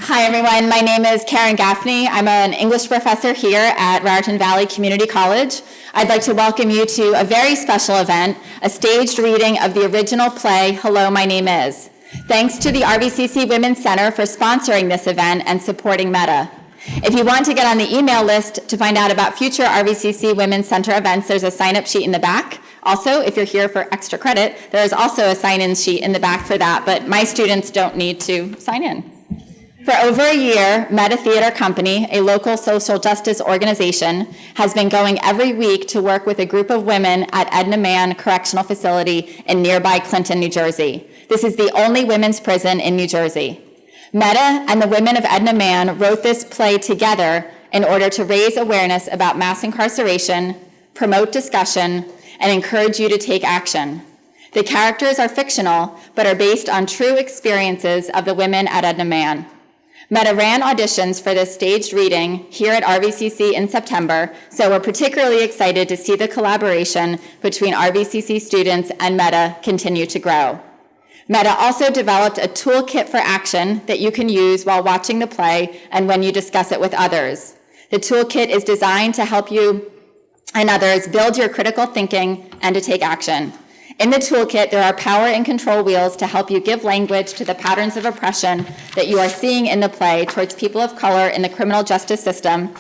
Hi everyone, my name is Karen Gaffney. I'm an English professor here at Raritan Valley Community College. I'd like to welcome you to a very special event, a staged reading of the original play, Hello, My Name Is. Thanks to the RVCC Women's Center for sponsoring this event and supporting Meta. If you want to get on the email list to find out about future RVCC Women's Center events, there's a sign-up sheet in the back. Also, if you're here for extra credit, there is also a sign-in sheet in the back for that, but my students don't need to sign in. For over a year, Meta Theater Company, a local social justice organization, has been going every week to work with a group of women at Edna Mahan Correctional Facility in nearby Clinton, New Jersey. This is the only women's prison in New Jersey. Meta and the women of Edna Mahan wrote this play together in order to raise awareness about mass incarceration, promote discussion, and encourage you to take action. The characters are fictional, but are based on true experiences of the women at Edna Mahan. Meta ran auditions for this staged reading here at RVCC in September, so we're particularly excited to see the collaboration between RVCC students and Meta continue to grow. Meta also developed a toolkit for action that you can use while watching the play and when you discuss it with others. The toolkit is designed to help you and others build your critical thinking and to take action. In the toolkit, there are power and control wheels to help you give language to the patterns of oppression that you are seeing in the play towards people of color in the criminal justice system,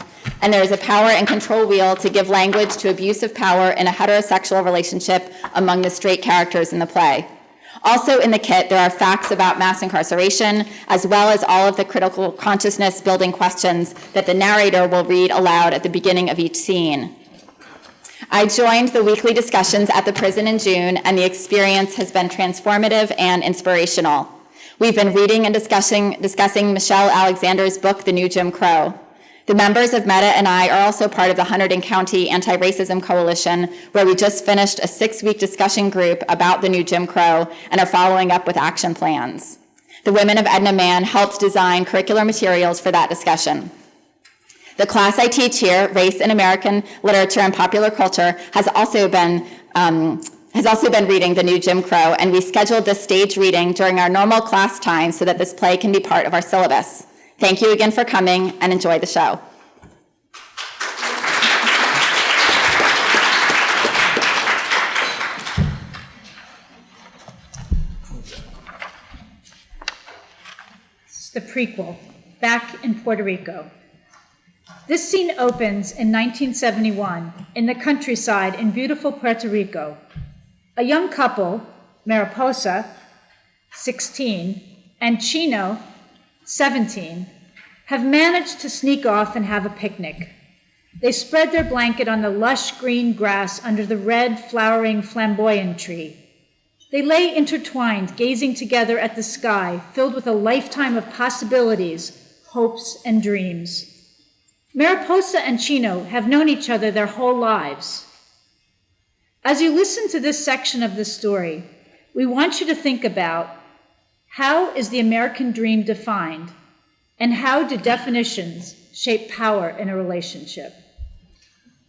and there is a power and control wheel to give language to abuse of power in a heterosexual relationship among the straight characters in the play. Also in the kit, there are facts about mass incarceration, as well as all of the critical consciousness building questions that the narrator will read aloud at the beginning of each scene. I joined the weekly discussions at the prison in June, and the experience has been transformative and inspirational. We've been reading and discussing Michelle Alexander's book, The New Jim Crow. The members of Meta and I are also part of the Hunterdon County Anti-Racism Coalition, where we just finished a 6-week discussion group about the new Jim Crow and are following up with action plans. The women of Edna Mahan helped design curricular materials for that discussion. The class I teach here, Race in American Literature and Popular Culture, has also been reading The New Jim Crow, and we scheduled this stage reading during our normal class time so that this play can be part of our syllabus. Thank you again for coming, and enjoy the show. This is the prequel, Back in Puerto Rico. This scene opens in 1971 in the countryside in beautiful Puerto Rico. A young couple, Mariposa, 16, and Chino, 17, have managed to sneak off and have a picnic. They spread their blanket on the lush green grass under the red flowering flamboyant tree. They lay intertwined, gazing together at the sky, filled with a lifetime of possibilities, hopes, and dreams. Mariposa and Chino have known each other their whole lives. As you listen to this section of the story, we want you to think about how is the American dream defined, and how do definitions shape power in a relationship?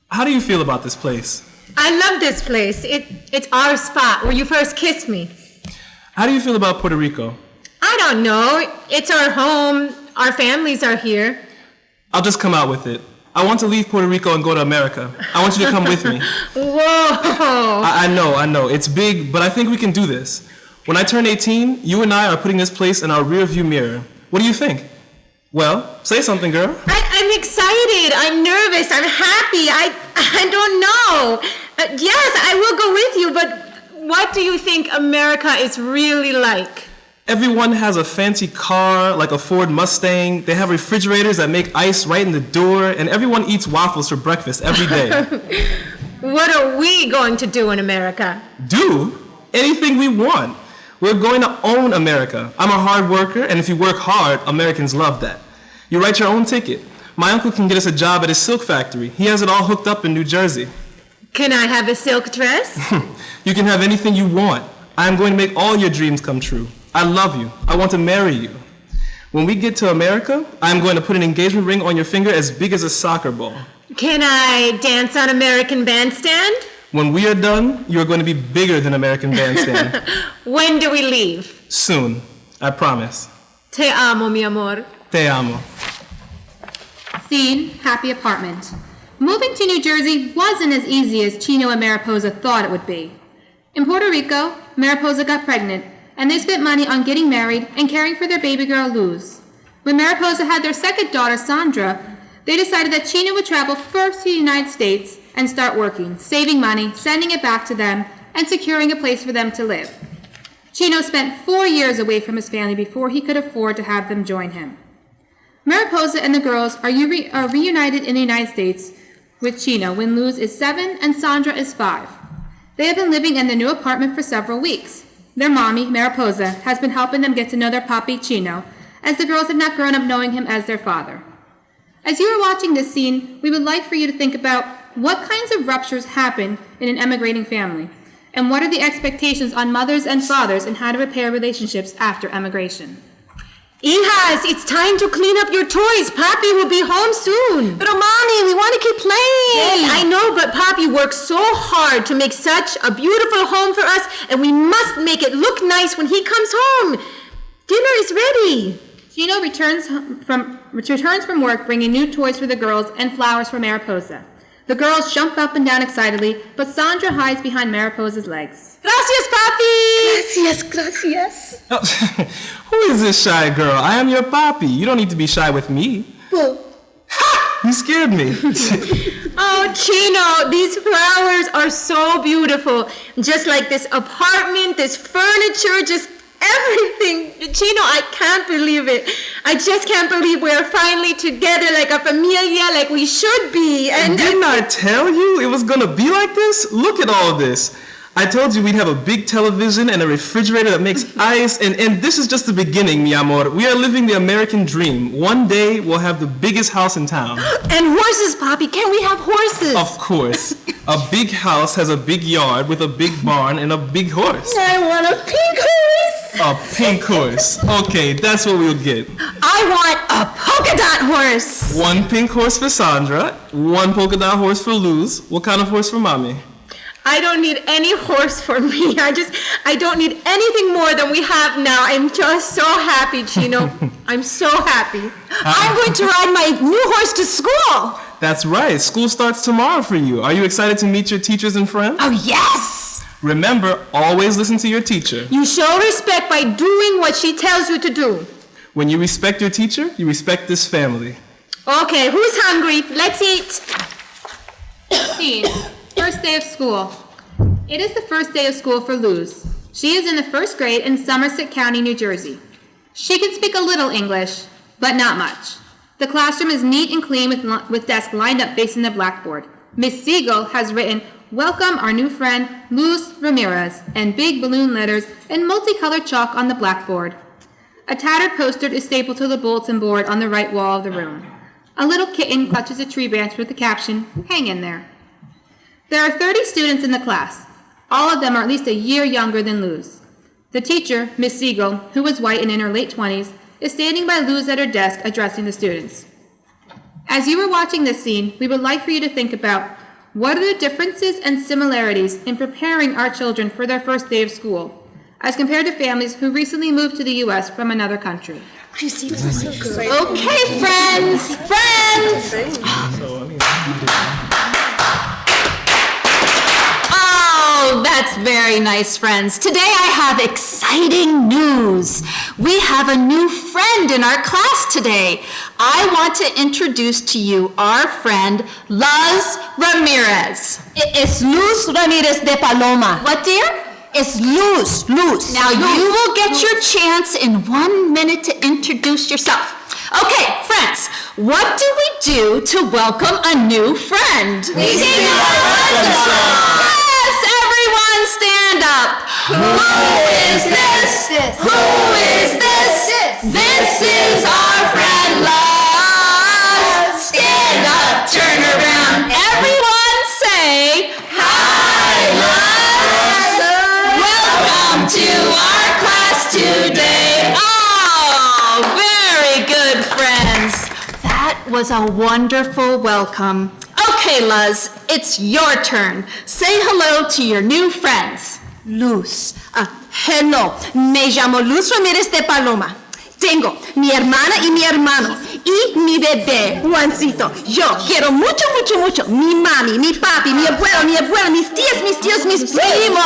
How do you feel about this place? I love this place. It's our spot where you first kissed me. How do you feel about Puerto Rico? I don't know. It's our home. Our families are here. I'll just come out with it. I want to leave Puerto Rico and go to America. I want you to come with me. Whoa! I know. It's big, but I think we can do this. When I turn 18, you and I are putting this place in our rearview mirror. What do you think? Well, say something, girl. I'm excited. I'm nervous. I'm happy. I don't know. Yes, I will go with you, but what do you think America is really like? Everyone has a fancy car, like a Ford Mustang. They have refrigerators that make ice right in the door, and everyone eats waffles for breakfast every day. What are we going to do in America? Do? Anything we want. We're going to own America. I'm a hard worker, and if you work hard, Americans love that. You write your own ticket. My uncle can get us a job at his silk factory. He has it all hooked up in New Jersey. Can I have a silk dress? You can have anything you want. I'm going to make all your dreams come true. I love you. I want to marry you. When we get to America, I'm going to put an engagement ring on your finger as big as a soccer ball. Can I dance on American Bandstand? When we are done, you are going to be bigger than American Bandstand. When do we leave? Soon, I promise. Te amo, mi amor. Te amo. Scene, happy apartment. Moving to New Jersey wasn't as easy as Chino and Mariposa thought it would be. In Puerto Rico, Mariposa got pregnant, and they spent money on getting married and caring for their baby girl, Luz. When Mariposa had their second daughter, Sandra, they decided that Chino would travel first to the United States and start working, saving money, sending it back to them, and securing a place for them to live. Chino spent 4 years away from his family before he could afford to have them join him. Mariposa and the girls are reunited in the United States with Chino when Luz is 7 and Sandra is 5. They have been living in their new apartment for several weeks. Their mommy, Mariposa, has been helping them get to know their papi, Chino, as the girls have not grown up knowing him as their father. As you are watching this scene, we would like for you to think about what kinds of ruptures happen in an emigrating family, and what are the expectations on mothers and fathers in how to repair relationships after emigration. Hijas, it's time to clean up your toys. Papi will be home soon. But Mommy, we want to keep playing. Yes, I know, but Papi works so hard to make such a beautiful home for us, and we must make it look nice when he comes home. Dinner is ready. Chino returns from work bringing new toys for the girls and flowers for Mariposa. The girls jump up and down excitedly, but Sandra hides behind Mariposa's legs. Gracias, Papi. Gracias. Oh, who is this shy girl? I am your papi. You don't need to be shy with me. Well, Ha! You scared me. Oh, Chino, these flowers are so beautiful. Just like this apartment, this furniture, just everything. Chino, I can't believe it. I just can't believe we're finally together like a familia, like we should be. And Didn't I tell you it was gonna be like this? Look at all this. I told you we'd have a big television and a refrigerator that makes ice, and this is just the beginning, mi amor. We are living the American dream. One day we'll have the biggest house in town. and horses, Papi. Can we have horses? Of course. A big house has a big yard with a big barn and a big horse. I want a pink horse. A pink horse. Okay, that's what we'll get. I want a polka dot horse. One pink horse for Sandra, one polka dot horse for Luz. What kind of horse for Mommy? I don't need any horse for me. I don't need anything more than we have now. I'm just so happy, Chino. I'm so happy. I'm going to ride my new horse to school. That's right. School starts tomorrow for you. Are you excited to meet your teachers and friends? Oh, yes. Remember, always listen to your teacher. You show respect by doing what she tells you to do. When you respect your teacher, you respect this family. Okay, who's hungry? Let's eat. Scene, first day of school. It is the first day of school for Luz. She is in the first grade in Somerset County, New Jersey. She can speak a little English, but not much. The classroom is neat and clean with desks lined up facing the blackboard. Miss Siegel has written, "Welcome our new friend, Luz Ramirez," in big balloon letters and multicolored chalk on the blackboard. A tattered poster is stapled to the bulletin board on the right wall of the room. A little kitten clutches a tree branch with the caption, "Hang in there." There are 30 students in the class. All of them are at least a year younger than Luz. The teacher, Miss Siegel, who is white and in her late 20s, is standing by Luz at her desk addressing the students. As you are watching this scene, we would like for you to think about what are the differences and similarities in preparing our children for their first day of school, as compared to families who recently moved to the U.S. from another country. Okay, friends. Oh, that's very nice, friends. Today I have exciting news. We have a new friend in our class today. I want to introduce to you our friend, Luz Ramirez. It's Luz Ramirez the Paloma. What, dear? It's Luz. Now you will get your chance in 1 minute to introduce yourself. Okay, friends, what do we do to welcome a new friend? We sing Yes, everyone stand up. Who is this? Who is this? This is our friend Luz. Stand up, turn around. Everyone say, hi, Luz. Welcome to our class today. Oh, very good, friends. That was a wonderful welcome. Okay, Luz, it's your turn. Say hello to your new friends. Luz. Hello. Me llamo Luz Ramirez de Paloma. Tengo mi hermana y mi hermano y mi bebé, Juancito. Yo quiero mucho, mucho, mucho mi mami, mi papi, mi abuelo, mis tías, mis tíos, mis primos.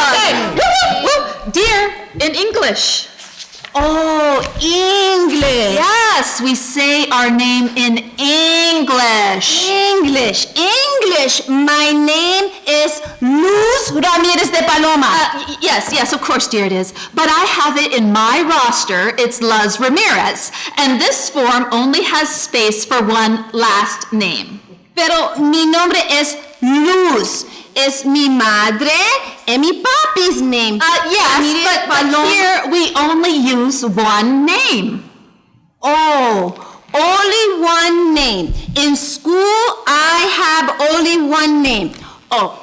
Dear, in English. Oh, English. Yes, we say our name in English. English. My name is Luz Ramirez de Paloma. Yes, of course, dear, it is. But I have it in my roster. It's Luz Ramirez. And this form only has space for one last name. Pero mi nombre es Luz. Es mi madre and mi papi's name. Yes, but here we only use one name. Oh, only one name. In school, I have only one name. Oh,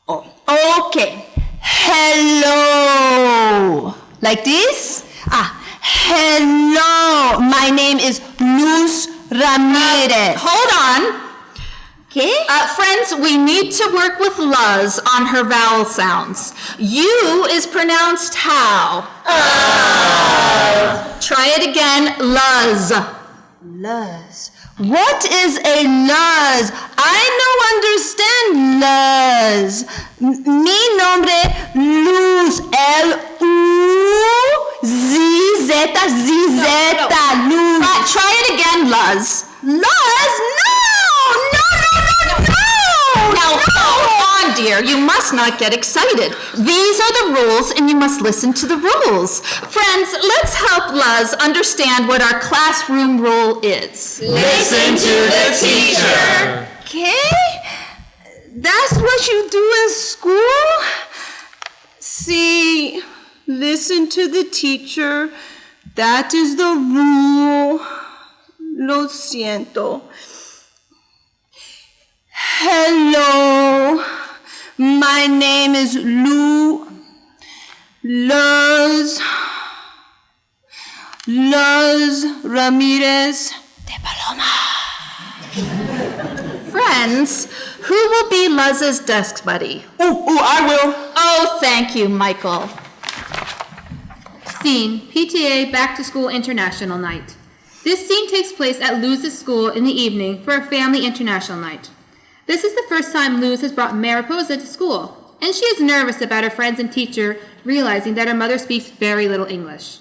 okay. Hello. Like this? Hello. My name is Luz Ramirez. Hold on. Okay? Friends, we need to work with Luz on her vowel sounds. U is pronounced how? Try it again, Luz. Luz. What is a Luz? I no understand Luz. Mi nombre Luz. L-U-Z-Z. Luz. Try it again, Luz. Luz? Now, hold on, dear. You must not get excited. These are the rules, and you must listen to the rules. Friends, let's help Luz understand what our classroom rule is. Listen to the teacher. Okay? That's what you do in school? See, listen to the teacher. That is the rule. Lo siento. Hello, my name is Luz Ramirez de Paloma. Friends, who will be Luz's desk buddy? I will. Oh, thank you, Michael. Scene, PTA Back to School International Night. This scene takes place at Luz's school in the evening for a family international night. This is the first time Luz has brought Mariposa to school, and she is nervous about her friends and teacher realizing that her mother speaks very little English.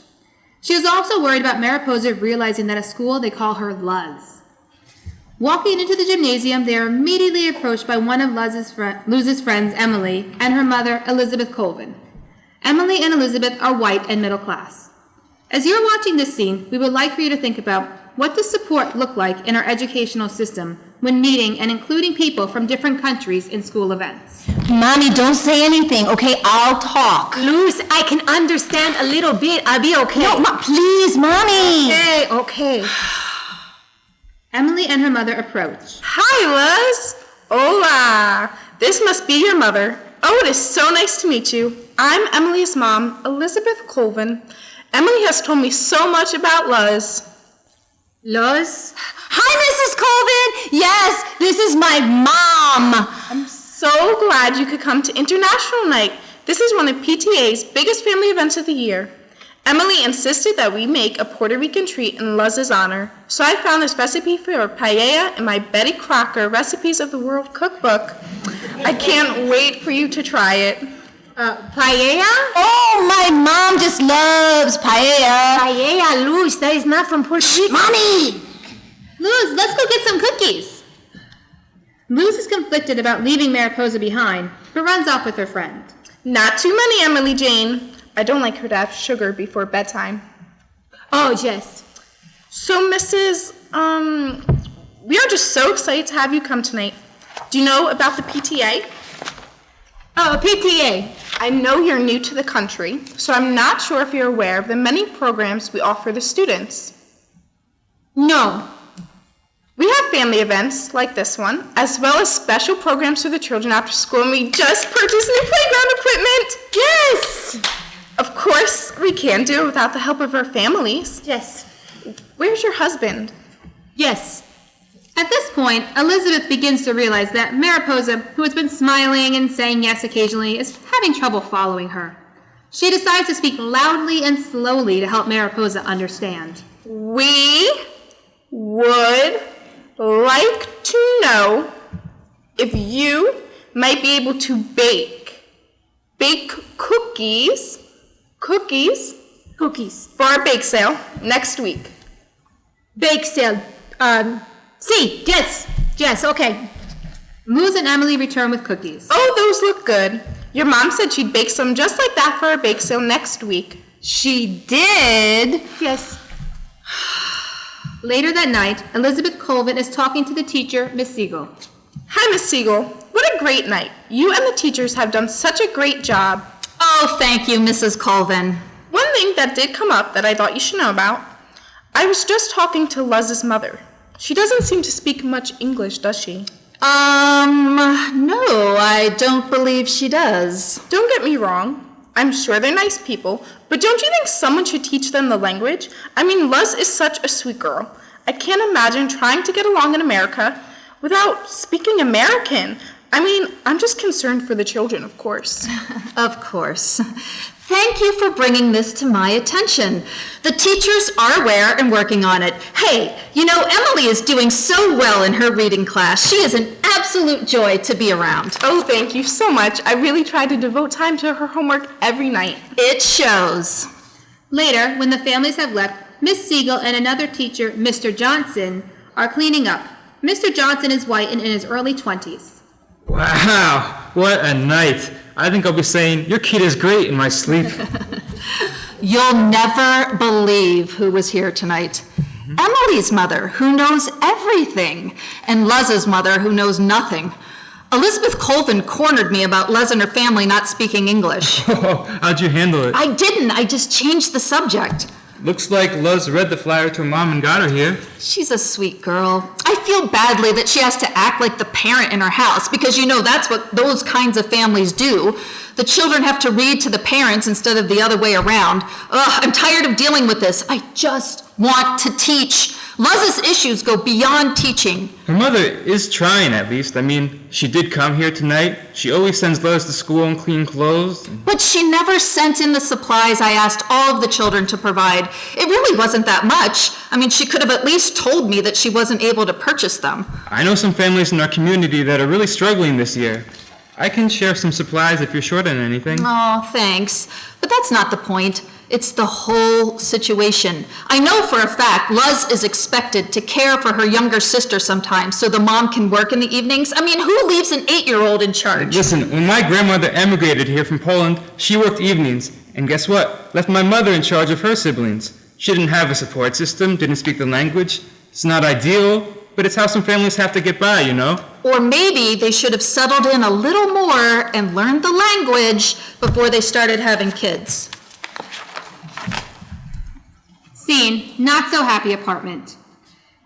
She is also worried about Mariposa realizing that at school they call her Luz. Walking into the gymnasium, they are immediately approached by one of Luz's friends, Emily, and her mother, Elizabeth Colvin. Emily and Elizabeth are white and middle class. As you're watching this scene, we would like for you to think about what does support look like in our educational system when meeting and including people from different countries in school events. Mommy, don't say anything, okay? I'll talk. Luz, I can understand a little bit. I'll be okay. No, please, Mommy. Okay. Emily and her mother approach. Hi, Luz. Hola. This must be your mother. Oh, it is so nice to meet you. I'm Emily's mom, Elizabeth Colvin. Emily has told me so much about Luz. Luz? Hi, Mrs. Colvin. Yes, this is my mom. I'm so glad you could come to International Night. This is one of PTA's biggest family events of the year. Emily insisted that we make a Puerto Rican treat in Luz's honor, so I found this recipe for her paella in my Betty Crocker Recipes of the World cookbook. I can't wait for you to try it. Paella? Oh, my mom just loves paella. Paella, Luz, that is not from Puerto Rico. Mommy! Luz, let's go get some cookies. Luz is conflicted about leaving Mariposa behind, but runs off with her friend. Not too many, Emily Jane. I don't like her to have sugar before bedtime. Oh, yes. So, Mrs., we are just so excited to have you come tonight. Do you know about the PTA? Oh, PTA. I know you're new to the country, so I'm not sure if you're aware of the many programs we offer the students. No. We have family events like this one, as well as special programs for the children after school, and we just purchased new playground equipment. Yes. Of course, we can't do it without the help of our families. Yes. Where's your husband? Yes. At this point, Elizabeth begins to realize that Mariposa, who has been smiling and saying yes occasionally, is having trouble following her. She decides to speak loudly and slowly to help Mariposa understand. We would like to know if you might be able to bake cookies for our bake sale next week. Bake sale. See, yes, okay. Luz and Emily return with cookies. Oh, those look good. Your mom said she'd bake some just like that for our bake sale next week. She did? Yes. Later that night, Elizabeth Colvin is talking to the teacher, Miss Siegel. Hi, Miss Siegel. What a great night. You and the teachers have done such a great job. Oh, thank you, Mrs. Colvin. One thing that did come up that I thought you should know about. I was just talking to Luz's mother. She doesn't seem to speak much English, does she? No, I don't believe she does. Don't get me wrong. I'm sure they're nice people, but don't you think someone should teach them the language? I mean, Luz is such a sweet girl. I can't imagine trying to get along in America without speaking American. I mean, I'm just concerned for the children, of course. Of course. Thank you for bringing this to my attention. The teachers are aware and working on it. Hey, you know, Emily is doing so well in her reading class. She is an absolute joy to be around. Oh, thank you so much. I really try to devote time to her homework every night. It shows. Later, when the families have left, Miss Siegel and another teacher, Mr. Johnson, are cleaning up. Mr. Johnson is white and in his early 20s. Wow, what a night. I think I'll be saying, your kid is great in my sleep. You'll never believe who was here tonight. Emily's mother, who knows everything, and Luz's mother, who knows nothing. Elizabeth Colvin cornered me about Luz and her family not speaking English. How'd you handle it? I didn't. I just changed the subject. Looks like Luz read the flyer to her mom and got her here. She's a sweet girl. I feel badly that she has to act like the parent in her house because, you know, that's what those kinds of families do. The children have to read to the parents instead of the other way around. Ugh, I'm tired of dealing with this. I just want to teach. Luz's issues go beyond teaching. Her mother is trying, at least. I mean, she did come here tonight. She always sends Luz to school in clean clothes. But she never sent in the supplies I asked all of the children to provide. It really wasn't that much. I mean, she could have at least told me that she wasn't able to purchase them. I know some families in our community that are really struggling this year. I can share some supplies if you're short on anything. Oh, thanks. But that's not the point. It's the whole situation. I know for a fact Luz is expected to care for her younger sister sometimes so the mom can work in the evenings. I mean, who leaves an 8-year-old in charge? Listen, when my grandmother emigrated here from Poland, she worked evenings. And guess what? Left my mother in charge of her siblings. She didn't have a support system, didn't speak the language. It's not ideal, but it's how some families have to get by, you know? Or maybe they should have settled in a little more and learned the language before they started having kids. Scene, not so happy apartment.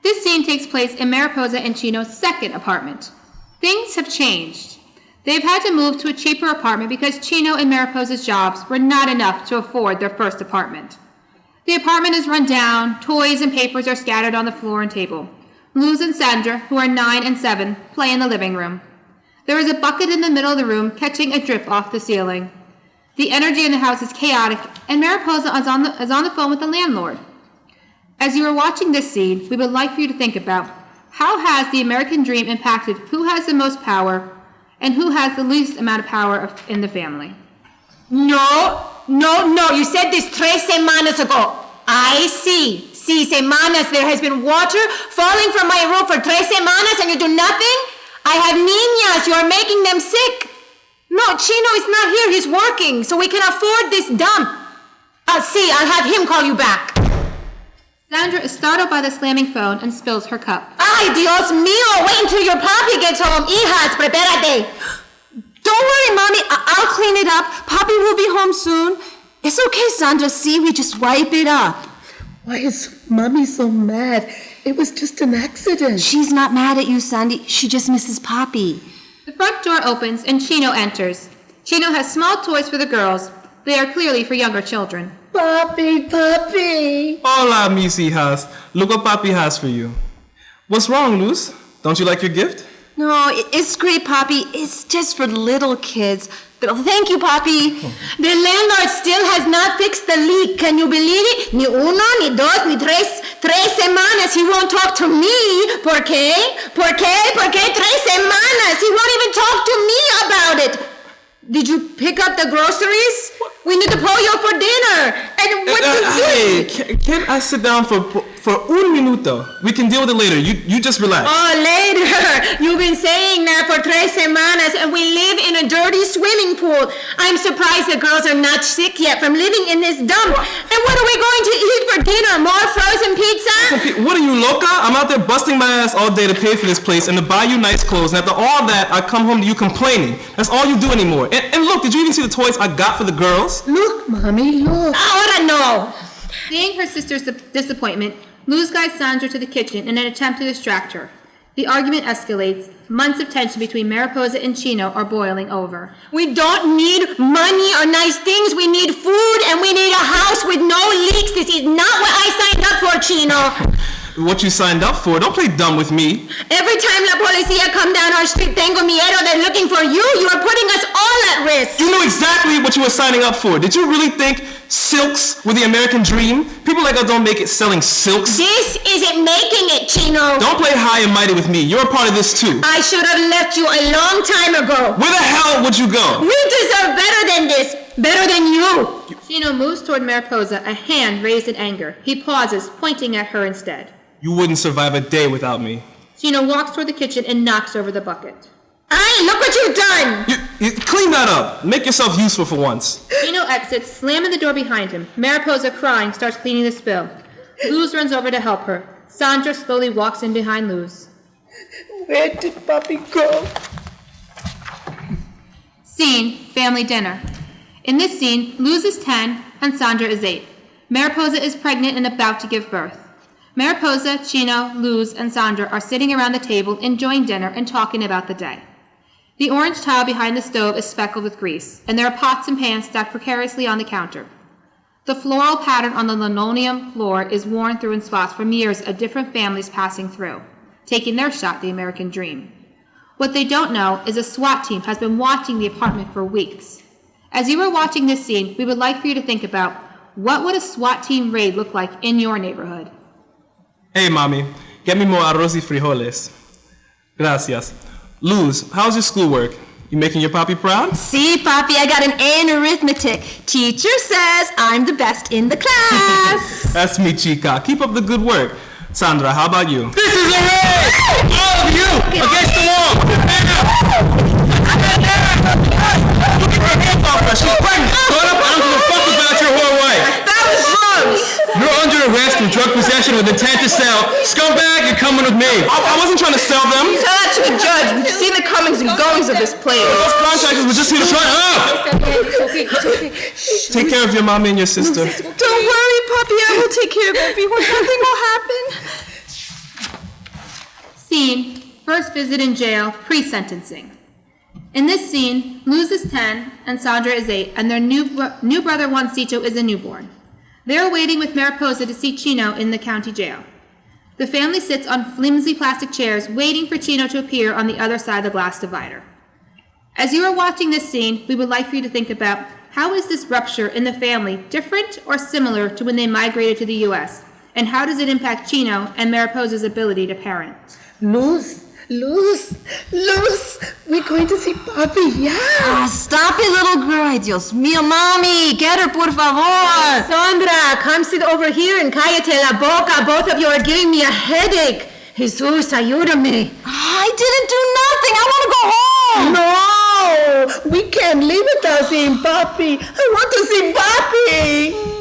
This scene takes place in Mariposa and Chino's second apartment. Things have changed. They've had to move to a cheaper apartment because Chino and Mariposa's jobs were not enough to afford their first apartment. The apartment is run down, toys and papers are scattered on the floor and table. Luz and Sandra, who are 9 and 7, play in the living room. There is a bucket in the middle of the room catching a drip off the ceiling. The energy in the house is chaotic, and Mariposa is on the phone with the landlord. As you are watching this scene, we would like for you to think about how has the American dream impacted who has the most power and who has the least amount of power in the family. No. You said this 3 semanas ago. I see. Sí, semanas. There has been water falling from my roof for 3 semanas and you do nothing? I have niñas. You are making them sick. No, Chino is not here. He's working, so we can afford this dump. I'll have him call you back. Sandra is startled by the slamming phone and spills her cup. Ay, Dios mío. Wait until your papi gets home. Hijas, prepárate. Don't worry, Mommy. I'll clean it up. Papi will be home soon. It's okay, Sandra. See, we just wipe it up. Why is Mommy so mad? It was just an accident. She's not mad at you, Sandy. She just misses Papi. The front door opens and Chino enters. Chino has small toys for the girls. They are clearly for younger children. Papi. Hola, mis hijas. Look what Papi has for you. What's wrong, Luz? Don't you like your gift? No, it's great, Papi. It's just for little kids. But thank you, Papi. The landlord still has not fixed the leak. Can you believe it? Ni uno, ni dos, ni tres semanas. He won't talk to me. ¿Por qué? ¿Por qué? ¿Por qué 3 semanas? He won't even talk to me about it. Did you pick up the groceries? We need the pollo for dinner. And what you Hey, doing? can I sit down for un minuto? We can deal with it later. You just relax. Oh, later. You've been saying that for 3 semanas, and we live in a dirty swimming pool. I'm surprised the girls are not sick yet from living in this dump. And what are we going to eat for dinner? More frozen pizza? What are you, loca? I'm out there busting my ass all day to pay for this place and to buy you nice clothes. And after all that, I come home to you complaining. That's all you do anymore. And look, did you even see the toys I got for the girls? Look, Mommy, look. Ahora no. Seeing her sister's disappointment, Luz guides Sandra to the kitchen in an attempt to distract her. The argument escalates. Months of tension between Mariposa and Chino are boiling over. We don't need money or nice things. We need food, and we need a house with no leaks. This is not what I signed up for, Chino. What you signed up for. Don't play dumb with me. Every time la policía come down our street, tengo miedo, they're looking for you. You are putting us all at risk. You knew exactly what you were signing up for. Did you really think silks were the American dream? People like us don't make it selling silks. This isn't making it, Chino. Don't play high and mighty with me. You're a part of this too. I should have left you a long time ago. Where the hell would you go? We deserve better than this. Better than you. Chino moves toward Mariposa, a hand raised in anger. He pauses, pointing at her instead. You wouldn't survive a day without me. Chino walks toward the kitchen and knocks over the bucket. Hey, look what you've done. You clean that up. Make yourself useful for once. Chino exits, slamming the door behind him. Mariposa, crying, starts cleaning the spill. Luz runs over to help her. Sandra slowly walks in behind Luz. Where did Papi go? Scene, family dinner. In this scene, Luz is 10 and Sandra is 8. Mariposa is pregnant and about to give birth. Mariposa, Chino, Luz, and Sandra are sitting around the table enjoying dinner and talking about the day. The orange tile behind the stove is speckled with grease, and there are pots and pans stacked precariously on the counter. The floral pattern on the linoleum floor is worn through in spots from years of different families passing through, taking their shot at the American dream. What they don't know is a SWAT team has been watching the apartment for weeks. As you are watching this scene, we would like for you to think about what would a SWAT team raid look like in your neighborhood. Hey, mommy. Get me more arroz y frijoles. Gracias. Luz, how's your schoolwork? You making your papi proud? See, Papi, I got an A in arithmetic. Teacher says I'm the best in the class. That's me, chica. Keep up the good work. Sandra, how about you? This is a raid! All of you against the wall! Keep her hands off her. She's pregnant. Shut up! I don't give a fuck about your whole wife! That was drugs. You're under arrest for drug possession with intent to sell. Scumbag, you're coming with me! I wasn't trying to sell them. Tell that to the judge. We've seen the comings and goings of this place. Those contractors were just here to Shut try. up! Take care of your mommy and your sister. Don't worry, Papi. I will take care of everyone. Nothing will happen. Scene, first visit in jail, pre-sentencing. In this scene, Luz is 10 and Sandra is 8, and their new brother Juancito is a newborn. They are waiting with Mariposa to see Chino in the county jail. The family sits on flimsy plastic chairs, waiting for Chino to appear on the other side of the glass divider. As you are watching this scene, we would like for you to think about how is this rupture in the family different or similar to when they migrated to the U.S., and how does it impact Chino and Mariposa's ability to parent? Luz, we're going to see Papi, yeah. Stop it, little girl. Ay, Dios mío, Mommy. Get her, por favor. Sandra, come sit over here and cállate la boca. Both of you are giving me a headache. Jesus, ayúdame. I didn't do nothing. I want to go home. No, we can't leave without seeing Papi. I want to see Papi.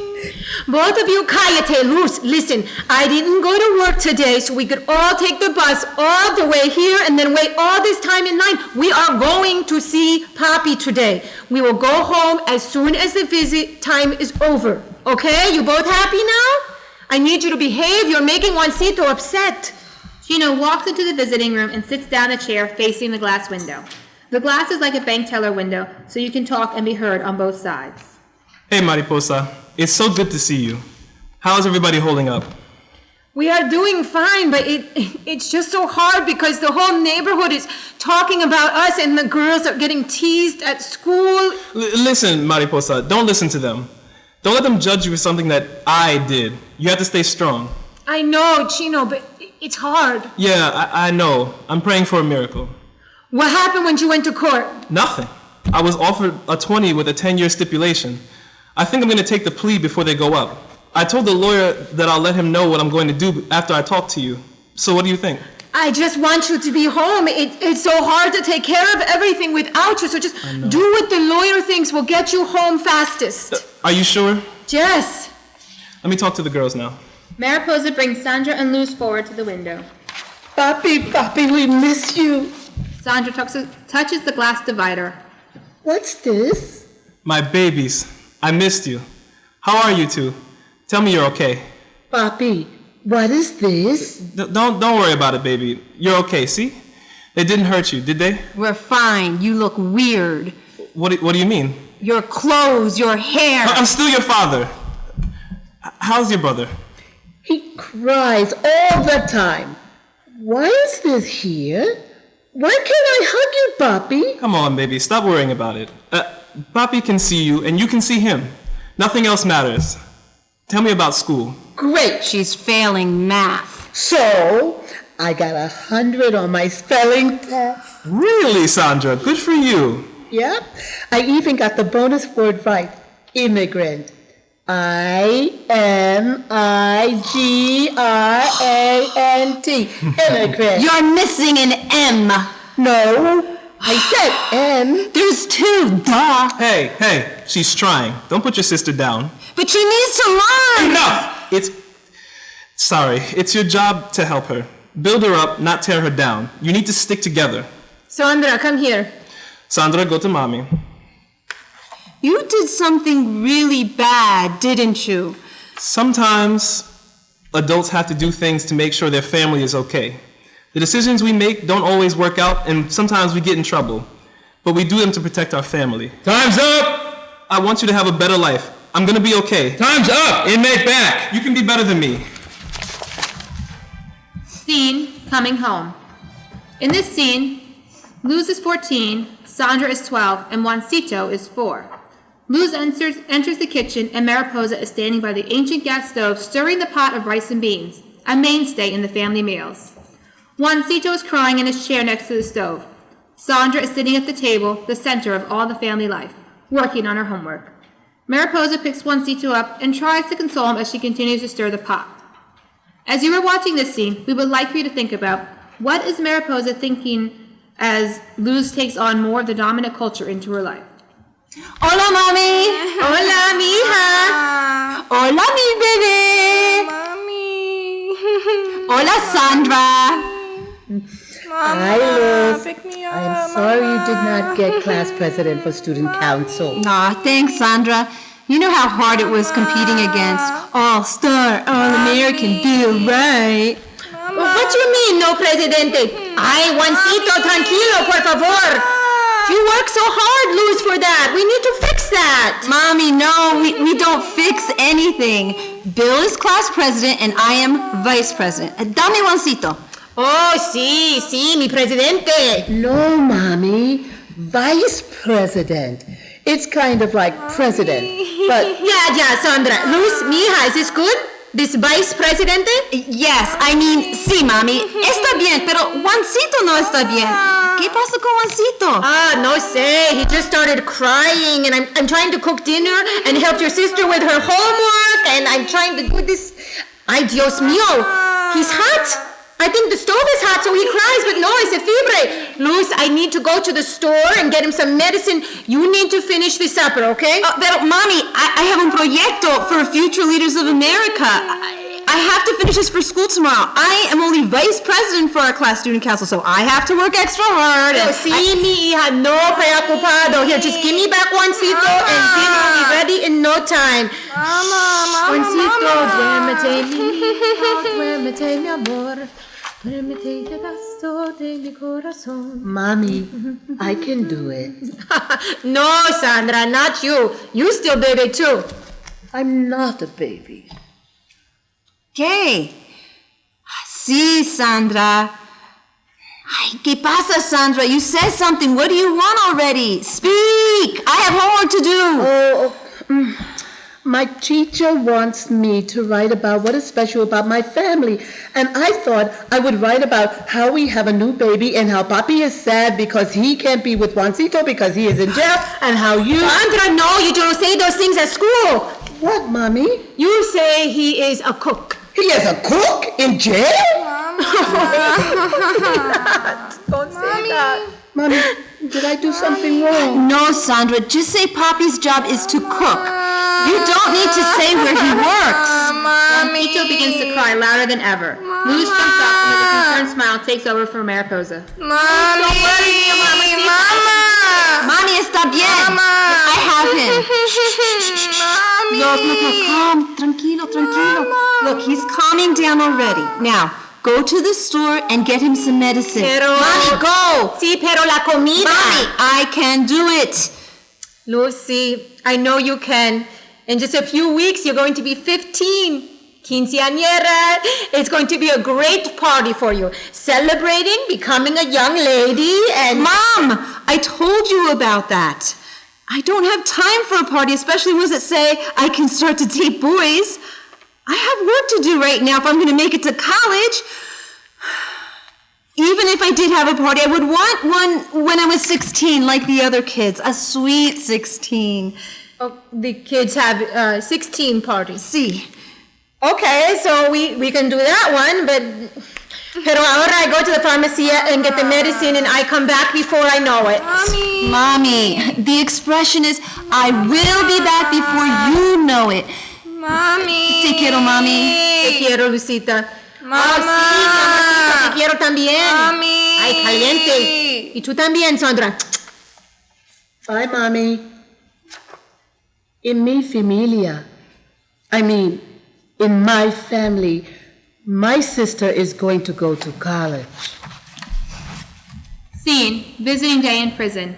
Both of you, cállate, Luz. Listen, I didn't go to work today, so we could all take the bus all the way here and then wait all this time in line. We are going to see Papi today. We will go home as soon as the visit time is over. Okay? You both happy now? I need you to behave. You're making Juancito upset. Chino walks into the visiting room and sits down in a chair facing the glass window. The glass is like a bank teller window, so you can talk and be heard on both sides. Hey, Mariposa. It's so good to see you. How's everybody holding up? We are doing fine, but it's just so hard because the whole neighborhood is talking about us and the girls are getting teased at school. Listen, Mariposa, don't listen to them. Don't let them judge you for something that I did. You have to stay strong. I know, Chino, but it's hard. Yeah, I know. I'm praying for a miracle. What happened when you went to court? Nothing. I was offered a 20 with a 10-year stipulation. I think I'm going to take the plea before they go up. I told the lawyer that I'll let him know what I'm going to do after I talk to you. So what do you think? I just want you to be home. It's so hard to take care of everything without you, so just do what the lawyer thinks will get you home fastest. Are you sure? Yes. Let me talk to the girls now. Mariposa brings Sandra and Luz forward to the window. Papi, we miss you. Sandra touches the glass divider. What's this? My babies, I missed you. How are you two? Tell me you're okay. Papi, what is this? Don't worry about it, baby. You're okay, see? They didn't hurt you, did they? We're fine. You look weird. What do you mean? Your clothes, your hair. I'm still your father. How's your brother? He cries all the time. Why is this here? Why can't I hug you, Papi? Come on, baby. Stop worrying about it. Papi can see you, and you can see him. Nothing else matters. Tell me about school. Great. She's failing math. So, I got 100 on my spelling test. Really, Sandra? Good for you. Yep. I even got the bonus word right. Immigrant. IMIGRANT. Immigrant. You're missing an M. No, I said M. There's two, duh. Hey, she's trying. Don't put your sister down. But she needs to learn. Enough! It's your job to help her. Build her up, not tear her down. You need to stick together. Sandra, come here. Sandra, go to mommy. You did something really bad, didn't you? Sometimes adults have to do things to make sure their family is okay. The decisions we make don't always work out, and sometimes we get in trouble. But we do them to protect our family. Time's up! I want you to have a better life. I'm gonna be okay. Time's up! Inmate back! You can be better than me. Scene, coming home. In this scene, Luz is 14, Sandra is 12, and Juancito is 4. Luz enters the kitchen, and Mariposa is standing by the ancient gas stove stirring the pot of rice and beans, a mainstay in the family meals. Juancito is crying in his chair next to the stove. Sandra is sitting at the table, the center of all the family life, working on her homework. Mariposa picks Juancito up and tries to console him as she continues to stir the pot. As you are watching this scene, we would like for you to think about what is Mariposa thinking as Luz takes on more of the dominant culture into her life. Hola, mami. Hola, mija. Hola, mi bebé. Mommy. Hola, Sandra. Hi, Liz. Pick me up. I'm sorry you did not get class president for student council. Aw, thanks, Sandra. You know how hard it was competing against All-Star, All-American Bill, right? What do you mean, no presidente? Ay, Juancito, tranquilo, por favor. You work so hard, Luz, for that. We need to fix that. Mommy, no, we don't fix anything. Bill is class president and I am vice president. Dame Juancito. Oh, sí, mi presidente. No, Mommy. Vice president. It's kind of like president, but... Yeah, Sandra. Luz, mija, is this good? This vice presidente? Yes, I mean, sí, mami. Está bien, pero Juancito no está bien. ¿Qué pasa con Juancito? No sé. He just started crying, and I'm trying to cook dinner and help your sister with her homework, and I'm trying to do this. Ay, Dios mío. He's hot. I think the stove is hot, so he cries, but no, it's a febre. Luz, I need to go to the store and get him some medicine. You need to finish this supper, okay? Pero, Mommy, I have un proyecto for future leaders of America. I have to finish this for school tomorrow. I am only vice president for our class student council, so I have to work extra hard. Sí, mi hija, no preocupado. Here, just give me back Juancito, and dinner will be ready in no time. Juancito, duérmete, mi hija, duérmete, mi amor. Mommy, I can do it. No, Sandra, not you. You still baby too. I'm not a baby. ¿Qué? Sí, Sandra. Ay, ¿qué pasa, Sandra? You said something. What do you want already? Speak! I have homework to do. My teacher wants me to write about what is special about my family. And I thought I would write about how we have a new baby and how Papi is sad because he can't be with Juancito because he is in jail and how you... Sandra, no, you don't say those things at school. What, Mommy? You say he is a cook. He is a cook in jail? Don't say that. Mommy, did I do something wrong? No, Sandra, just say Papi's job is to cook. You don't need to say where he works. Juancito begins to cry louder than ever. Luz jumps up and with a concerned smile takes over for Mariposa. Mama! Mommy, está bien. I have him. Look, calm. Tranquilo. Look, he's calming down already. Now, go to the store and get him some medicine. Mommy, go. Sí, pero la comida. Mommy, I can do it. Lucy, I know you can. In just a few weeks, you're going to be 15. Quinceañera. It's going to be a great party for you. Celebrating, becoming a young lady, and... Mom, I told you about that. I don't have time for a party, especially once it say I can start to date boys. I have work to do right now if I'm going to make it to college. Even if I did have a party, I would want one when I was 16, like the other kids. A sweet 16. Oh, the kids have 16 parties. See. Okay, so we can do that one, but... Pero ahora I go to the pharmacy and get the medicine and I come back before I know it. Mommy, the expression is, I will be back before you know it. Mami. Te quiero, Mami. Te quiero, Lucita. Mamá. Oh, sí, mamacita, te quiero también. Mami. Ay, caliente. Y tú también, Sandra. Bye, Mommy. In mi familia, in my family, my sister is going to go to college. Scene, visiting day in prison.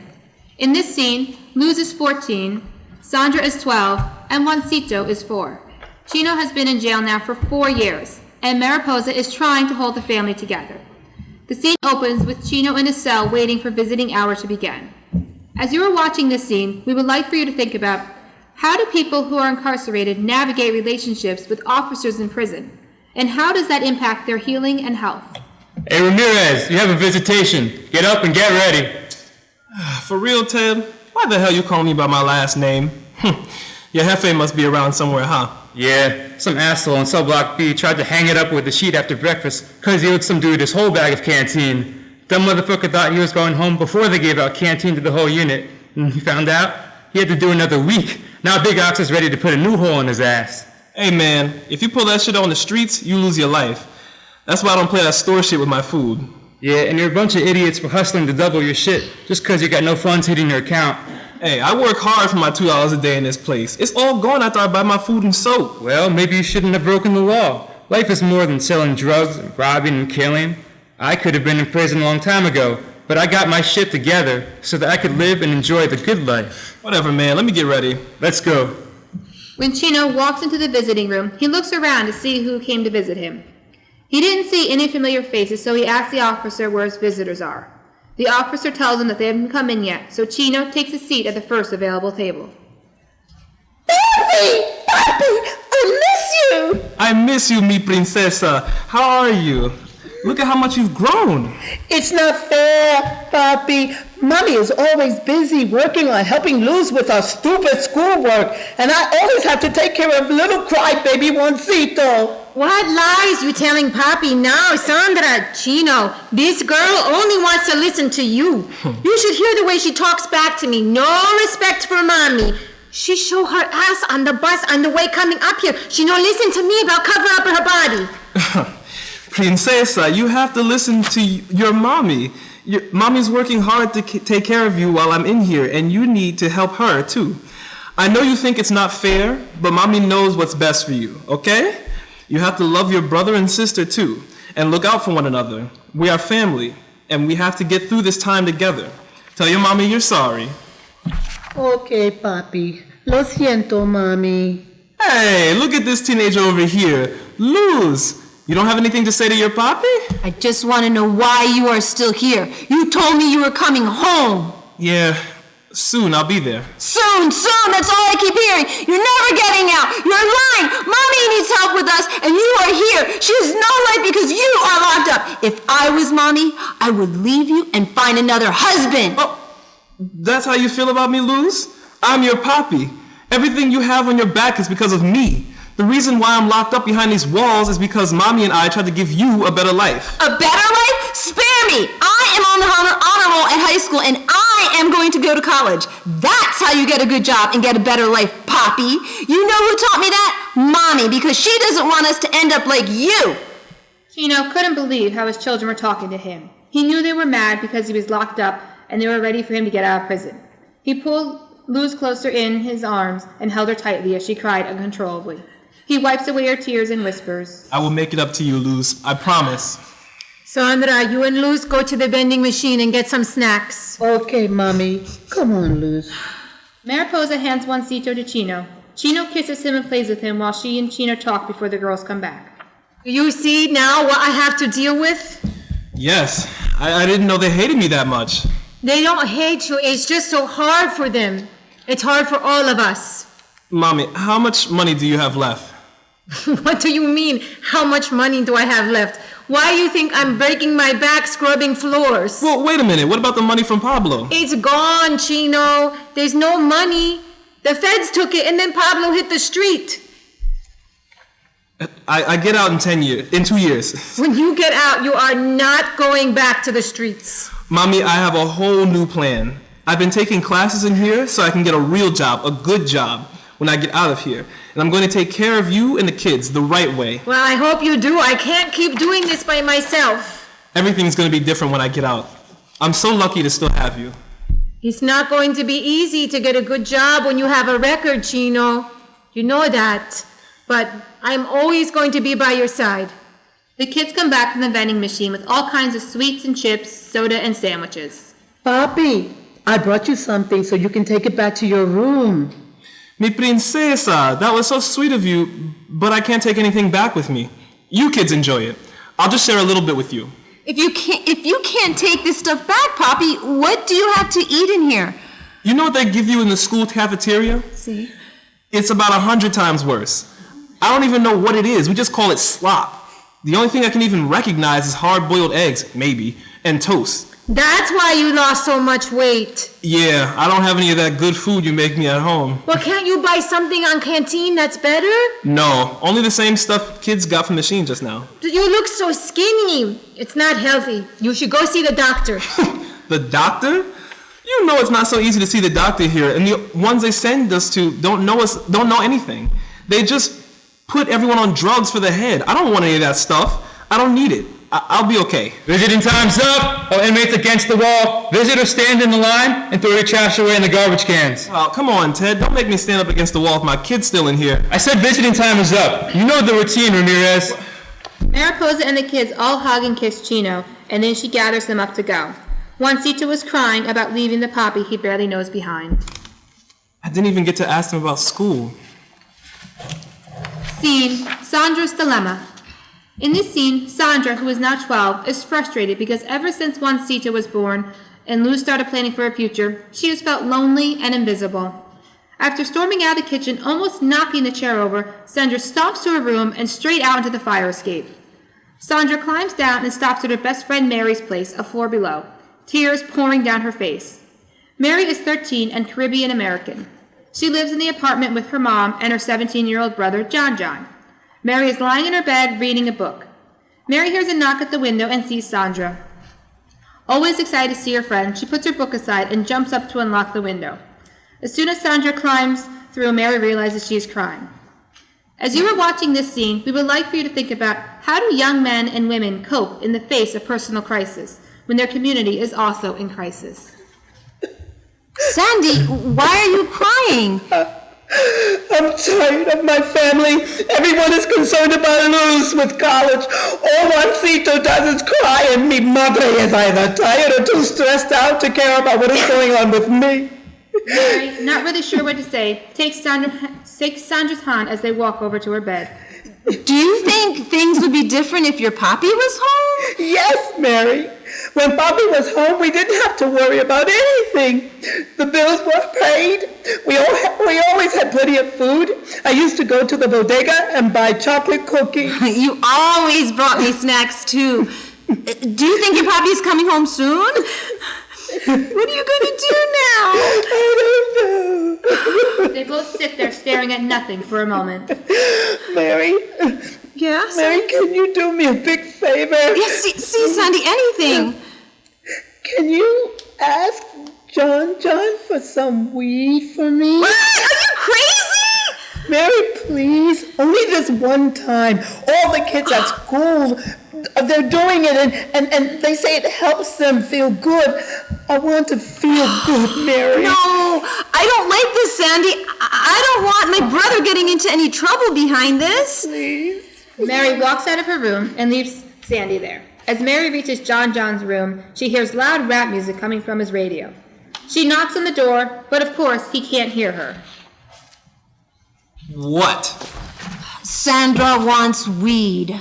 In this scene, Luz is 14, Sandra is 12, and Juancito is 4. Chino has been in jail now for 4 years, and Mariposa is trying to hold the family together. The scene opens with Chino in a cell waiting for visiting hour to begin. As you are watching this scene, we would like for you to think about, how do people who are incarcerated navigate relationships with officers in prison? And how does that impact their healing and health? Hey, Ramirez, you have a visitation. Get up and get ready. For real, Ted? Why the hell you call me by my last name? Your Jefe must be around somewhere, huh? Yeah, some asshole in cell block B tried to hang it up with the sheet after breakfast because he owed some dude his whole bag of canteen. Dumb motherfucker thought he was going home before they gave out canteen to the whole unit. And he found out he had to do another week. Now Big Ox is ready to put a new hole in his ass. Hey man, if you pull that shit on the streets, you lose your life. That's why I don't play that store shit with my food. Yeah, and you're a bunch of idiots for hustling to double your shit just because you got no funds hitting your account. Hey, I work hard for my $2 a day in this place. It's all gone after I buy my food and soap. Well, maybe you shouldn't have broken the law. Life is more than selling drugs, robbing, and killing. I could have been in prison a long time ago, but I got my shit together so that I could live and enjoy the good life. Whatever, man. Let me get ready. Let's go. When Chino walks into the visiting room, he looks around to see who came to visit him. He didn't see any familiar faces, so he asks the officer where his visitors are. The officer tells him that they haven't come in yet, so Chino takes a seat at the first available table. Papi! I miss you! I miss you, mi princesa. How are you? Look at how much you've grown. It's not fair, Papi. Mommy is always busy working on helping Luz with our stupid schoolwork, and I always have to take care of little crybaby Juancito. What lies you telling Papi now, Sandra? Chino, this girl only wants to listen to you. You should hear the way she talks back to me. No respect for Mommy. She show her ass on the bus on the way coming up here. She no listen to me about cover up her body. Princesa, you have to listen to your mommy. Mommy's working hard to take care of you while I'm in here, and you need to help her, too. I know you think it's not fair, but Mommy knows what's best for you, okay? You have to love your brother and sister, too, and look out for one another. We are family, and we have to get through this time together. Tell your Mommy you're sorry. Okay, Papi. Lo siento, Mommy. Hey, look at this teenager over here. Luz, You don't have anything to say to your papi? I just want to know why you are still here. You told me you were coming home. Yeah, soon I'll be there. Soon, that's all I keep hearing. You're never getting out. You're lying. Mommy needs help with us, and you are here. She has no life because you are locked up. If I was Mommy, I would leave you and find another husband. Oh, that's how you feel about me, Luz? I'm your papi. Everything you have on your back is because of me. The reason why I'm locked up behind these walls is because Mommy and I tried to give you a better life. A better life? Spare me. I am on the honor roll at high school, and I am going to go to college. That's how you get a good job and get a better life, Poppy. You know who taught me that? Mommy, because she doesn't want us to end up like you. Chino couldn't believe how his children were talking to him. He knew they were mad because he was locked up and they were ready for him to get out of prison. He pulled Luz closer in his arms and held her tightly as she cried uncontrollably. He wipes away her tears and whispers, I will make it up to you, Luz. I promise. Sandra, you and Luz go to the vending machine and get some snacks. Okay, Mommy. Come on, Luz. Mariposa hands Juancito to Chino. Chino kisses him and plays with him while she and Chino talk before the girls come back. Do you see now what I have to deal with? Yes, I didn't know they hated me that much. They don't hate you. It's just so hard for them. It's hard for all of us. Mommy, how much money do you have left? What do you mean? How much money do I have left? Why do you think I'm breaking my back scrubbing floors? Well, wait a minute. What about the money from Pablo? It's gone, Chino. There's no money. The feds took it and then Pablo hit the street. I get out in 2 years. When you get out, you are not going back to the streets. Mommy, I have a whole new plan. I've been taking classes in here so I can get a real job, a good job, when I get out of here. And I'm going to take care of you and the kids the right way. Well, I hope you do. I can't keep doing this by myself. Everything's going to be different when I get out. I'm so lucky to still have you. It's not going to be easy to get a good job when you have a record, Chino. You know that. But I'm always going to be by your side. The kids come back from the vending machine with all kinds of sweets and chips, soda, and sandwiches. Papi, I brought you something so you can take it back to your room. Mi princesa, that was so sweet of you, but I can't take anything back with me. You kids enjoy it. I'll just share a little bit with you. If you can't take this stuff back, Poppy, what do you have to eat in here? You know what they give you in the school cafeteria? See? It's about 100 times worse. I don't even know what it is. We just call it slop. The only thing I can even recognize is hard-boiled eggs, maybe, and toast. That's why you lost so much weight. Yeah, I don't have any of that good food you make me at home. Well, can't you buy something on Canteen that's better? No, only the same stuff kids got from the machine just now. You look so skinny. It's not healthy. You should go see the doctor. The doctor? You know it's not so easy to see the doctor here, and the ones they send us to don't know anything. They just put everyone on drugs for the head. I don't want any of that stuff. I don't need it. I'll be okay. Visiting time's up. All inmates against the wall. Visitors stand in the line and throw your trash away in the garbage cans. Oh, come on, Ted. Don't make me stand up against the wall with my kid's still in here. I said visiting time is up. You know the routine, Ramirez. Mariposa and the kids all hug and kiss Chino, and then she gathers them up to go. Juancito was crying about leaving the Poppy he barely knows behind. I didn't even get to ask them about school. Scene, Sandra's Dilemma. In this scene, Sandra, who is now 12, is frustrated because ever since Juancito was born and Luz started planning for her future, she has felt lonely and invisible. After storming out of the kitchen, almost knocking the chair over, Sandra stomps to her room and straight out into the fire escape. Sandra climbs down and stops at her best friend Mary's place, a floor below, tears pouring down her face. Mary is 13 and Caribbean American. She lives in the apartment with her mom and her 17-year-old brother, John John. Mary is lying in her bed reading a book. Mary hears a knock at the window and sees Sandra. Always excited to see her friend, she puts her book aside and jumps up to unlock the window. As soon as Sandra climbs through, Mary realizes she is crying. As you are watching this scene, we would like for you to think about how do young men and women cope in the face of personal crisis when their community is also in crisis. Sandy, why are you crying? I'm tired of my family. Everyone is concerned about Luz with college. All Juancito does is cry, and mi madre is either tired or too stressed out to care about what is going on with me. Mary, not really sure what to say, takes Sandra's hand as they walk over to her bed. Do you think things would be different if your papi was home? Yes, Mary. When Bobby was home, we didn't have to worry about anything. The bills were paid. We always had plenty of food. I used to go to the bodega and buy chocolate cookies. You always brought me snacks, too. Do you think your papi's coming home soon? What are you going to do now? I don't know. They both sit there staring at nothing for a moment. Mary, Yes? Mary, can you do me a big favor? Yes, see, Sandy, anything. Can you ask John for some weed for me? What? Are you crazy? Mary, please, only this one time. All the kids at school, they're doing it, and they say it helps them feel good. I want to feel good, Mary. No, I don't like this, Sandy. I don't want my brother getting into any trouble behind this. Please. Mary walks out of her room and leaves Sandy there. As Mary reaches John's room, she hears loud rap music coming from his radio. She knocks on the door, but of course he can't hear her. What? Sandra wants weed.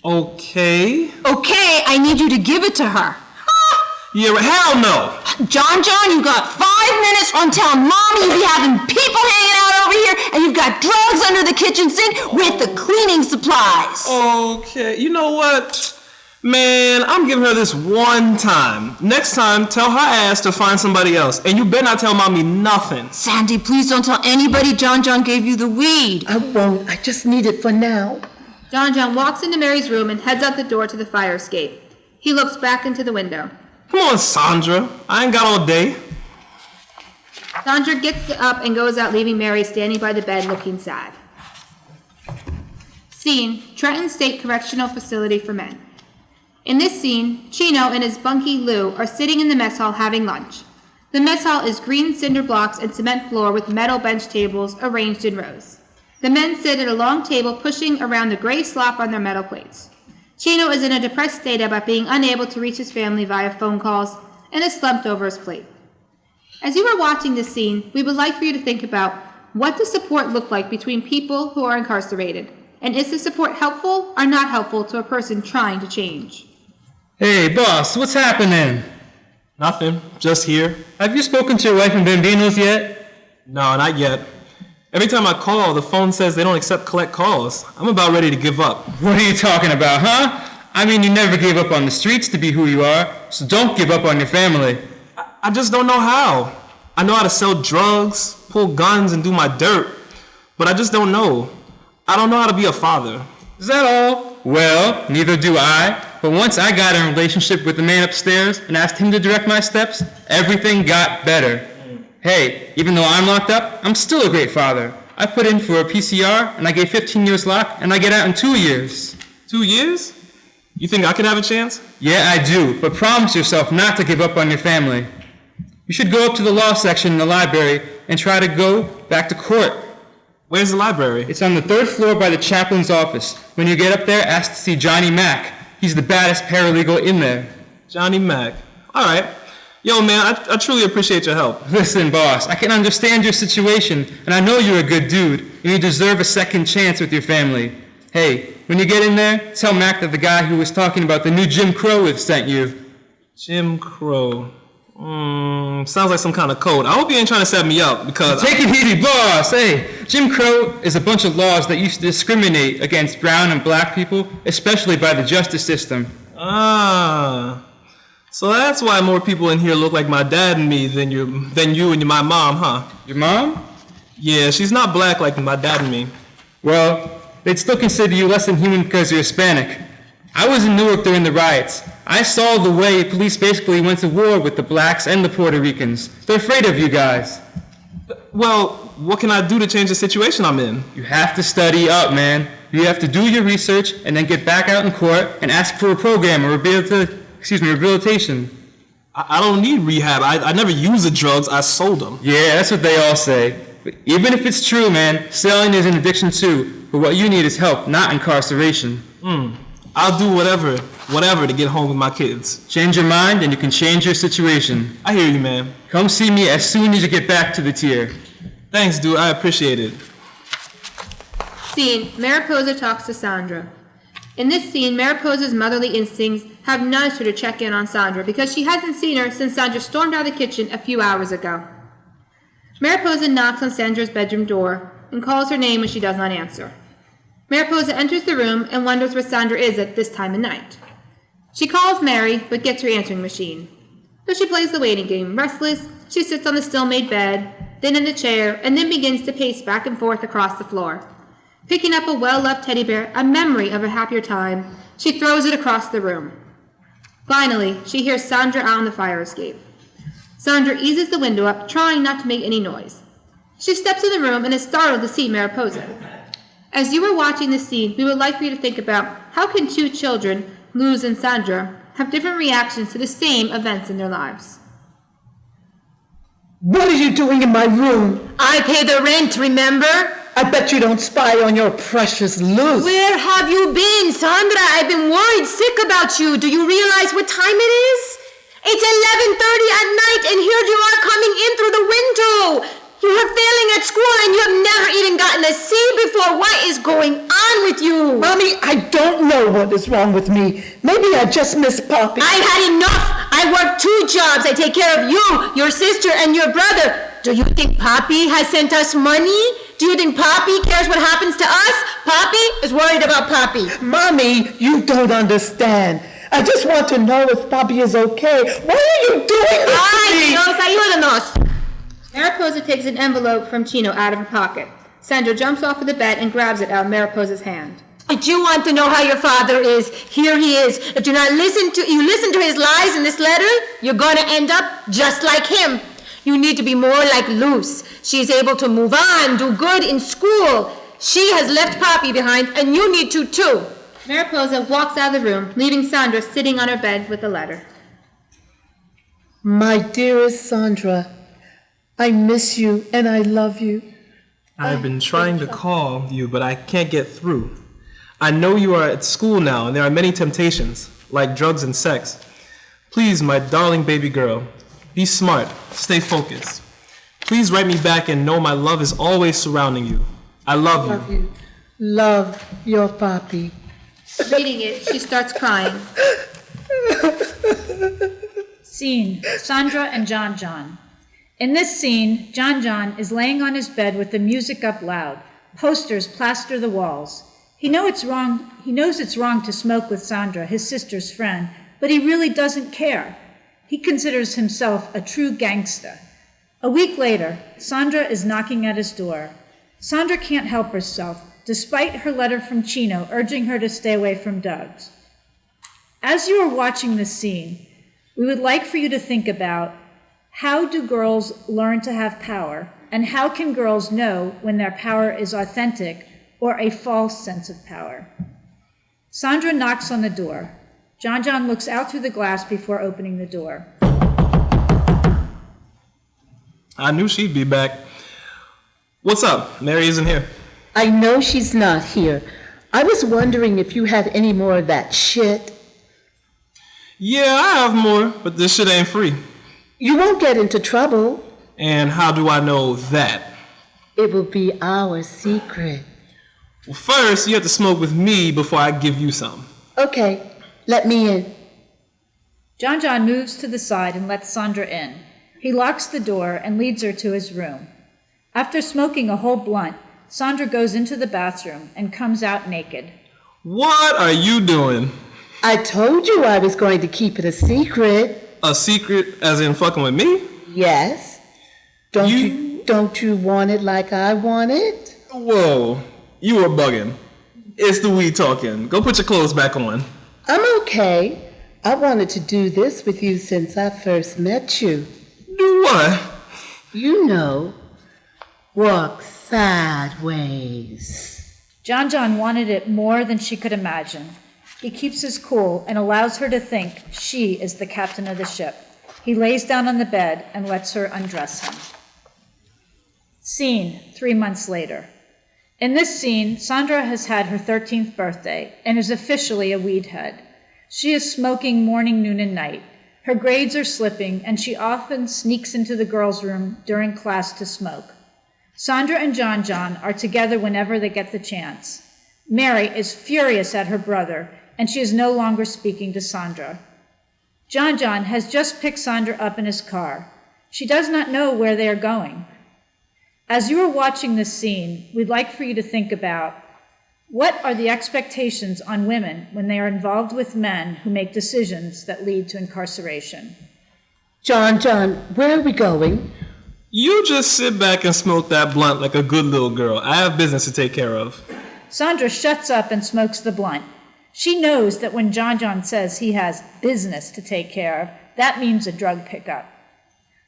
Okay. Okay, I need you to give it to her. Yeah, hell no. John, you got 5 minutes on telling Mommy you be having people hanging out over here, and you've got drugs under the kitchen sink with the cleaning supplies. Okay, you know what? Man, I'm giving her this one time. Next time, tell her ass to find somebody else. And you better not tell Mommy nothing. Sandy, please don't tell anybody John gave you the weed. I won't. I just need it for now. John walks into Mary's room and heads out the door to the fire escape. He looks back into the window. Come on, Sandra. I ain't got all day. Sandra gets up and goes out, leaving Mary standing by the bed looking sad. Scene, Trenton State Correctional Facility for Men. In this scene, Chino and his bunkie Lou are sitting in the mess hall having lunch. The mess hall is green cinder blocks and cement floor with metal bench tables arranged in rows. The men sit at a long table pushing around the gray slop on their metal plates. Chino is in a depressed state about being unable to reach his family via phone calls and is slumped over his plate. As you are watching this scene, we would like for you to think about what does support look like between people who are incarcerated, and is the support helpful or not helpful to a person trying to change? Hey, boss, what's happening? Nothing. Just here. Have you spoken to your wife and Bambinos yet? No, not yet. Every time I call, the phone says they don't collect calls. I'm about ready to give up. What are you talking about, huh? I mean, you never gave up on the streets to be who you are, so don't give up on your family. I just don't know how. I know how to sell drugs, pull guns, and do my dirt, but I just don't know. I don't know how to be a father. Is that all? Well, neither do I. But once I got in a relationship with the man upstairs and asked him to direct my steps, everything got better. Hey, even though I'm locked up, I'm still a great father. I put in for a PCR, and I gave 15 years lock, and I get out in 2 years. 2 years? You think I could have a chance? Yeah, I do, but promise yourself not to give up on your family. You should go up to the law section in the library and try to go back to court. Where's the library? It's on the 3rd floor by the chaplain's office. When you get up there, ask to see Johnny Mack. He's the baddest paralegal in there. Johnny Mack. All right. Yo, man, I truly appreciate your help. Listen, boss, I can understand your situation, and I know you're a good dude, and you deserve a second chance with your family. Hey, when you get in there, tell Mac that the guy who was talking about the new Jim Crow has sent you. Jim Crow. Sounds like some kind of code. I hope you ain't trying to set me up, because... Take it easy, boss. Hey, Jim Crow is a bunch of laws that used to discriminate against brown and black people, especially by the justice system. So that's why more people in here look like my dad and me than you and my mom, huh? Your mom? Yeah, she's not black like my dad and me. Well, they'd still consider you less than human because you're Hispanic. I was in Newark during the riots. I saw the way police basically went to war with the blacks and the Puerto Ricans. They're afraid of you guys. Well, what can I do to change the situation I'm in? You have to study up, man. You have to do your research and then get back out in court and ask for a program or rehabilitation. I don't need rehab. I never used the drugs. I sold them. Yeah, that's what they all say. But even if it's true, man, selling is an addiction too. But what you need is help, not incarceration. I'll do whatever to get home with my kids. Change your mind and you can change your situation. I hear you, man. Come see me as soon as you get back to the tier. Thanks, dude. I appreciate it. Scene, Mariposa talks to Sandra. In this scene, Mariposa's motherly instincts have nudged her to check in on Sandra because she hasn't seen her since Sandra stormed out of the kitchen a few hours ago. Mariposa knocks on Sandra's bedroom door and calls her name when she does not answer. Mariposa enters the room and wonders where Sandra is at this time of night. She calls Mary, but gets her answering machine. So she plays the waiting game. Restless, she sits on the still-made bed, then in a chair, and then begins to pace back and forth across the floor. Picking up a well-loved teddy bear, a memory of a happier time, she throws it across the room. Finally, she hears Sandra out on the fire escape. Sandra eases the window up, trying not to make any noise. She steps in the room and is startled to see Mariposa. As you are watching this scene, we would like for you to think about how can two children, Luz and Sandra, have different reactions to the same events in their lives. What are you doing in my room? I pay the rent, remember? I bet you don't spy on your precious Luz. Where have you been, Sandra? I've been worried sick about you. Do you realize what time it is? It's 11:30 at night, and here you are coming in through the window. You are failing at school, and you have never even gotten a C before. What is going on with you? Mommy, I don't know what is wrong with me. Maybe I just miss Poppy. I've had enough. I work 2 jobs. I take care of you, your sister, and your brother. Do you think Poppy has sent us money? Do you think Poppy cares what happens to us? Poppy is worried about Poppy. Mommy, you don't understand. I just want to know if Poppy is okay. Why are you doing this to Ay, me? Dios, ayúdanos. Mariposa takes an envelope from Chino out of her pocket. Sandra jumps off of the bed and grabs it out of Mariposa's hand. Do you want to know how your father is? Here he is. If you listen to his lies in this letter, you're gonna end up just like him. You need to be more like Luz. She's able to move on, do good in school. She has left Poppy behind, and you need to too. Mariposa walks out of the room, leaving Sandra sitting on her bed with the letter. My dearest Sandra, I miss you and I love you. I've been trying to call you, but I can't get through. I know you are at school now, and there are many temptations, like drugs and sex. Please, my darling baby girl, be smart, stay focused. Please write me back and know my love is always surrounding you. I love you. Love your Poppy. Reading it, she starts crying. Scene, Sandra and John John. In this scene, John John is laying on his bed with the music up loud. Posters plaster the walls. He knows it's wrong to smoke with Sandra, his sister's friend, but he really doesn't care. He considers himself a true gangster. A week later, Sandra is knocking at his door. Sandra can't help herself, despite her letter from Chino urging her to stay away from Doug's. As you are watching this scene, we would like for you to think about how do girls learn to have power, and how can girls know when their power is authentic or a false sense of power? Sandra knocks on the door. John John looks out through the glass before opening the door. I knew she'd be back. What's up? Mary isn't here. I know she's not here. I was wondering if you had any more of that shit. Yeah, I have more, but this shit ain't free. You won't get into trouble. And how do I know that? It will be our secret. Well, first, you have to smoke with me before I give you some. Okay, let me in. John John moves to the side and lets Sandra in. He locks the door and leads her to his room. After smoking a whole blunt, Sandra goes into the bathroom and comes out naked. What are you doing? I told you I was going to keep it a secret. A secret as in fucking with me? Yes. Don't you want it like I want it? Whoa, you are bugging. It's the weed talking. Go put your clothes back on. I'm okay. I wanted to do this with you since I first met you. Do what? You know, walk sideways. John John wanted it more than she could imagine. He keeps his cool and allows her to think she is the captain of the ship. He lays down on the bed and lets her undress him. Scene, 3 months later. In this scene, Sandra has had her 13th birthday and is officially a weed head. She is smoking morning, noon, and night. Her grades are slipping, and she often sneaks into the girls' room during class to smoke. Sandra and John are together whenever they get the chance. Mary is furious at her brother, and she is no longer speaking to Sandra. John has just picked Sandra up in his car. She does not know where they are going. As you are watching this scene, we'd like for you to think about what are the expectations on women when they are involved with men who make decisions that lead to incarceration. John, where are we going? You just sit back and smoke that blunt like a good little girl. I have business to take care of. Sandra shuts up and smokes the blunt. She knows that when John says he has business to take care of, that means a drug pickup.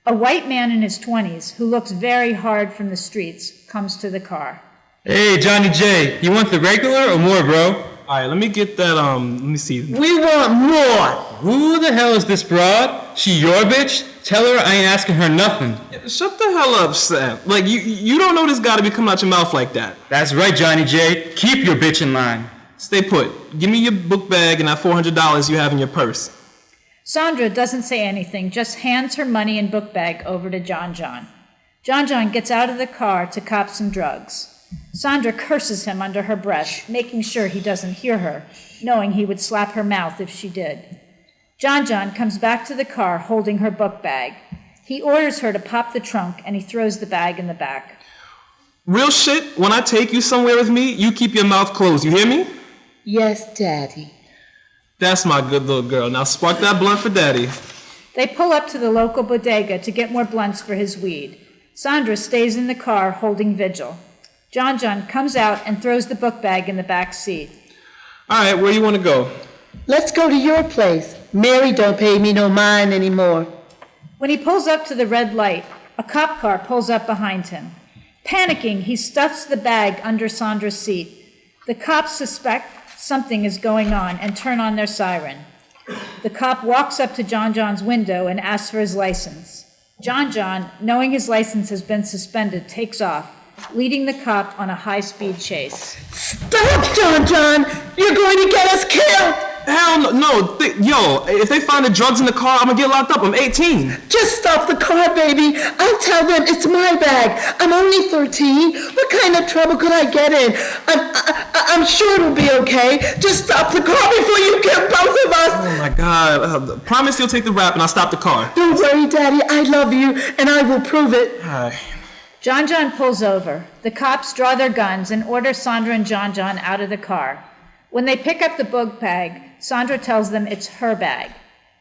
A white man in his 20s who looks very hard from the streets comes to the car. Hey, Johnny J, you want the regular or more, bro? All right, let me get that, let me see. We want more. Who the hell is this broad? She your bitch? Tell her I ain't asking her nothing. Shut the hell up, Sam. Like, you don't know this gotta be coming out your mouth like that. That's right, Johnny J. Keep your bitch in line. Stay put. Give me your book bag and that $400 you have in your purse. Sandra doesn't say anything, just hands her money and book bag over to John. John gets out of the car to cop some drugs. Sandra curses him under her breath, making sure he doesn't hear her, knowing he would slap her mouth if she did. John comes back to the car holding her book bag. He orders her to pop the trunk and he throws the bag in the back. Real shit, when I take you somewhere with me, you keep your mouth closed, you hear me? Yes, Daddy. That's my good little girl. Now spark that blunt for Daddy. They pull up to the local bodega to get more blunts for his weed. Sandra stays in the car holding vigil. John comes out and throws the book bag in the back seat. All right, where you want to go? Let's go to your place. Mary don't pay me no mind anymore. When he pulls up to the red light, a cop car pulls up behind him. Panicking, he stuffs the bag under Sandra's seat. The cops suspect something is going on and turn on their siren. The cop walks up to John's window and asks for his license. John, knowing his license has been suspended, takes off, leading the cop on a high-speed chase. Stop, John! You're going to get us killed! Hell no. Yo, if they find the drugs in the car, I'm gonna get locked up. I'm 18. Just stop the car, baby. I'll tell them it's my bag. I'm only 13. What kind of trouble could I get in? I'm sure it'll be okay. Just stop the car before you kill both of us. Oh my God. Promise you'll take the rap and I'll stop the car. Don't worry, Daddy. I love you, and I will prove it. All right. John pulls over. The cops draw their guns and order Sandra and John out of the car. When they pick up the book bag, Sandra tells them it's her bag.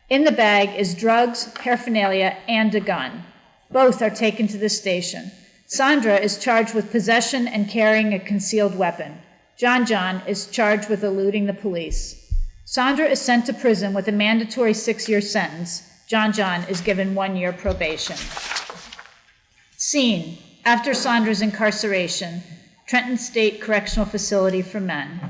In the bag is drugs, paraphernalia, and a gun. Both are taken to the station. Sandra is charged with possession and carrying a concealed weapon. John is charged with eluding the police. Sandra is sent to prison with a mandatory 6-year sentence. John is given 1 year probation. Scene: after Sandra's incarceration, Trenton State Correctional Facility for Men.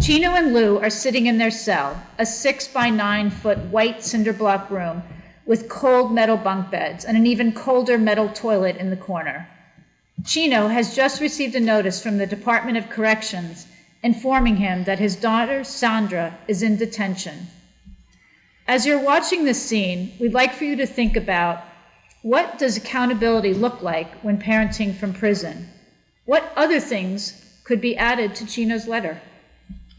Chino and Lou are sitting in their cell, a 6-by-9-foot white cinder block room with cold metal bunk beds and an even colder metal toilet in the corner. Chino has just received a notice from the Department of Corrections informing him that his daughter, Sandra, is in detention. As you're watching this scene, we'd like for you to think about what does accountability look like when parenting from prison? What other things could be added to Chino's letter?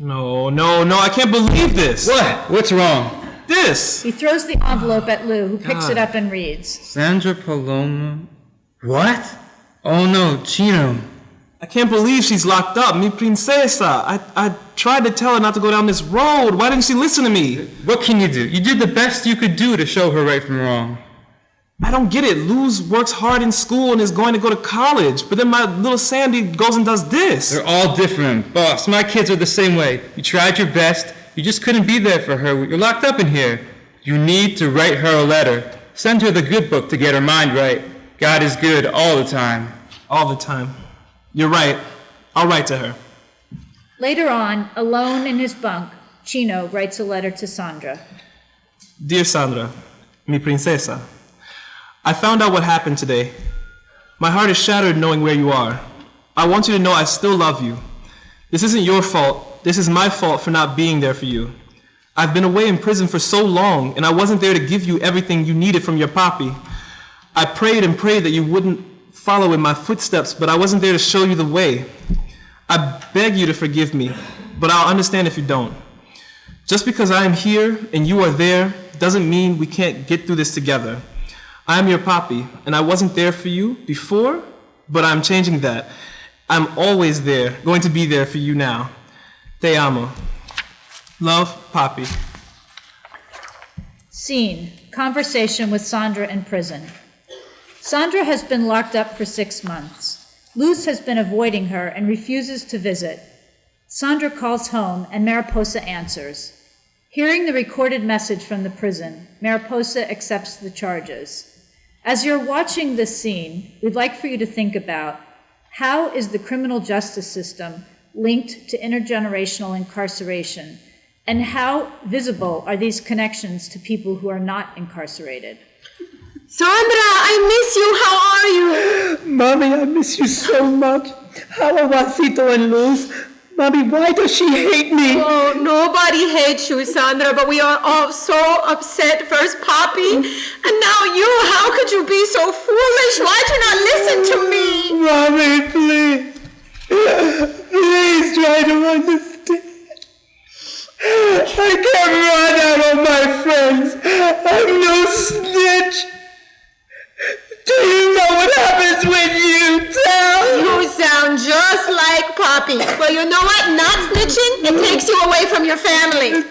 No, I can't believe this. What? What's wrong? This. He throws the envelope at Lou, who picks it up and reads. Sandra Paloma. What? Oh no, Chino. I can't believe she's locked up. Mi princesa. I tried to tell her not to go down this road. Why didn't she listen to me? What can you do? You did the best you could do to show her right from wrong. I don't get it. Luz works hard in school and is going to go to college. But then my little Sandy goes and does this. They're all different. Boss, my kids are the same way. You tried your best. You just couldn't be there for her. You're locked up in here. You need to write her a letter. Send her the good book to get her mind right. God is good all the time. All the time. You're right. I'll write to her. Later on, alone in his bunk, Chino writes a letter to Sandra. Dear Sandra, mi princesa, I found out what happened today. My heart is shattered knowing where you are. I want you to know I still love you. This isn't your fault. This is my fault for not being there for you. I've been away in prison for so long, and I wasn't there to give you everything you needed from your papi. I prayed and prayed that you wouldn't follow in my footsteps, but I wasn't there to show you the way. I beg you to forgive me, but I'll understand if you don't. Just because I am here and you are there doesn't mean we can't get through this together. I am your papi, and I wasn't there for you before, but I'm changing that. I'm always there, going to be there for you now. Te amo. Love, Papi. Scene, conversation with Sandra in prison. Sandra has been locked up for 6 months. Luz has been avoiding her and refuses to visit. Sandra calls home and Mariposa answers. Hearing the recorded message from the prison, Mariposa accepts the charges. As you're watching this scene, we'd like for you to think about how is the criminal justice system linked to intergenerational incarceration, and how visible are these connections to people who are not incarcerated? Sandra, I miss you. How are you? Mommy, I miss you so much. How are Juancito and Luz? Mommy, why does she hate me? Oh, nobody hates you, Sandra, but we are all so upset. First Papi, and now you. How could you be so foolish? Why'd you not listen to me? Mommy, please. Please try to understand. I can't run out of my friends. I'm no snitch. Do you know what happens when you tell? You sound just like Papi. Well, you know what? Not snitching, it takes you away from your family.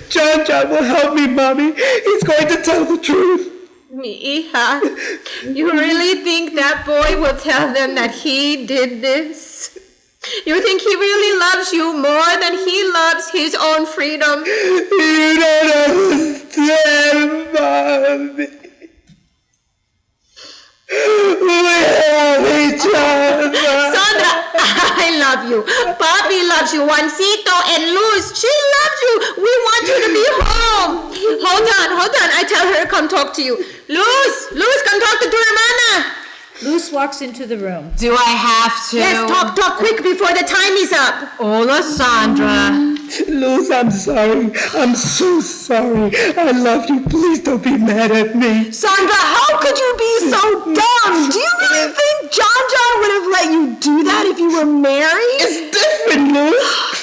John will help me, Mommy. He's going to tell the truth. Mi hija, you really think that boy will tell them that he did this? You think he really loves you more than he loves his own freedom? You don't understand, Mommy. We have each other. Sandra, I love you. Papi loves you. Juancito and Luz, she loves you. We want you to be home. Hold on. I tell her to come talk to you. Luz, come talk to tu hermana. Luz walks into the room. Do I have to? Yes, talk quick before the time is up. Hola, Sandra. Luz, I'm sorry. I'm so sorry. I love you. Please don't be mad at me. Sandra, how could you be so dumb? Do you really think John would have let you do that if you were married? It's different, Luz.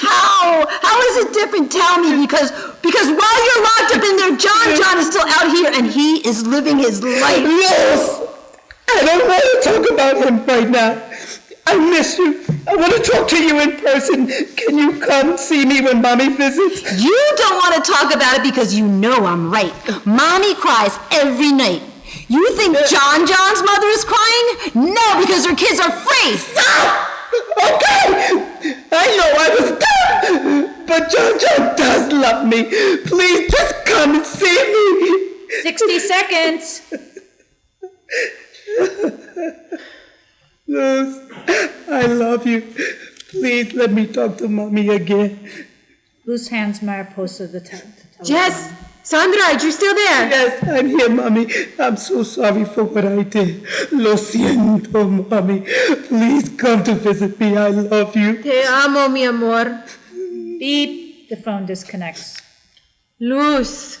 How? How is it different? Tell me, because while you're locked up in there, John is still out here and he is living his life. Luz, I don't want to talk about him right now. I miss you. I want to talk to you in person. Can you come see me when Mommy visits? You don't want to talk about it because you know I'm right. Mommy cries every night. You think John's mother is crying? No, because her kids are free. Stop! Okay! I know I was dumb, but John does love me. Please just come and see me. 60 seconds. Luz, I love you. Please let me talk to Mommy again. Luz hands Mariposa the telephone. Yes, Sandra, are you still there? Yes, I'm here, Mommy. I'm so sorry for what I did. Lo siento, Mommy. Please come to visit me. I love you. Te amo, mi amor. Beep. The phone disconnects. Luz,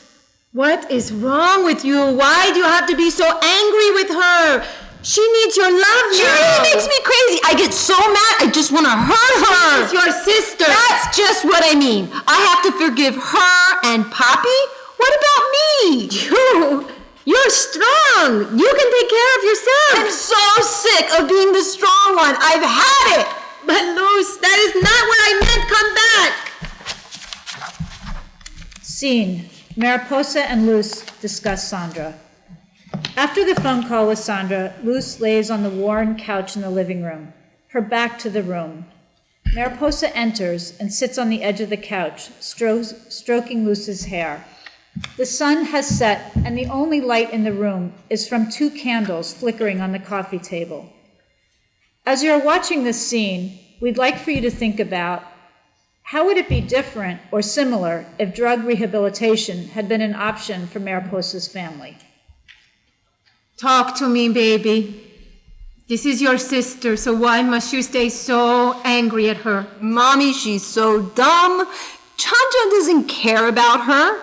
what is wrong with you? Why do you have to be so angry with her? She needs your love now. She really makes me crazy. I get so mad, I just want to hurt her. She's your sister. That's just what I mean. I have to forgive her and Papi. What about me? You're strong. You can take care of yourself. I'm so sick of being the strong one. I've had it. But Luz, that is not what I meant. Come back. Scene. Mariposa and Luz discuss Sandra. After the phone call with Sandra, Luz lays on the worn couch in the living room, her back to the room. Mariposa enters and sits on the edge of the couch, stroking Luz's hair. The sun has set, and the only light in the room is from 2 candles flickering on the coffee table. As you're watching this scene, we'd like for you to think about how would it be different or similar if drug rehabilitation had been an option for Mariposa's family? Talk to me, baby. This is your sister, so why must you stay so angry at her? Mommy, she's so dumb. John doesn't care about her.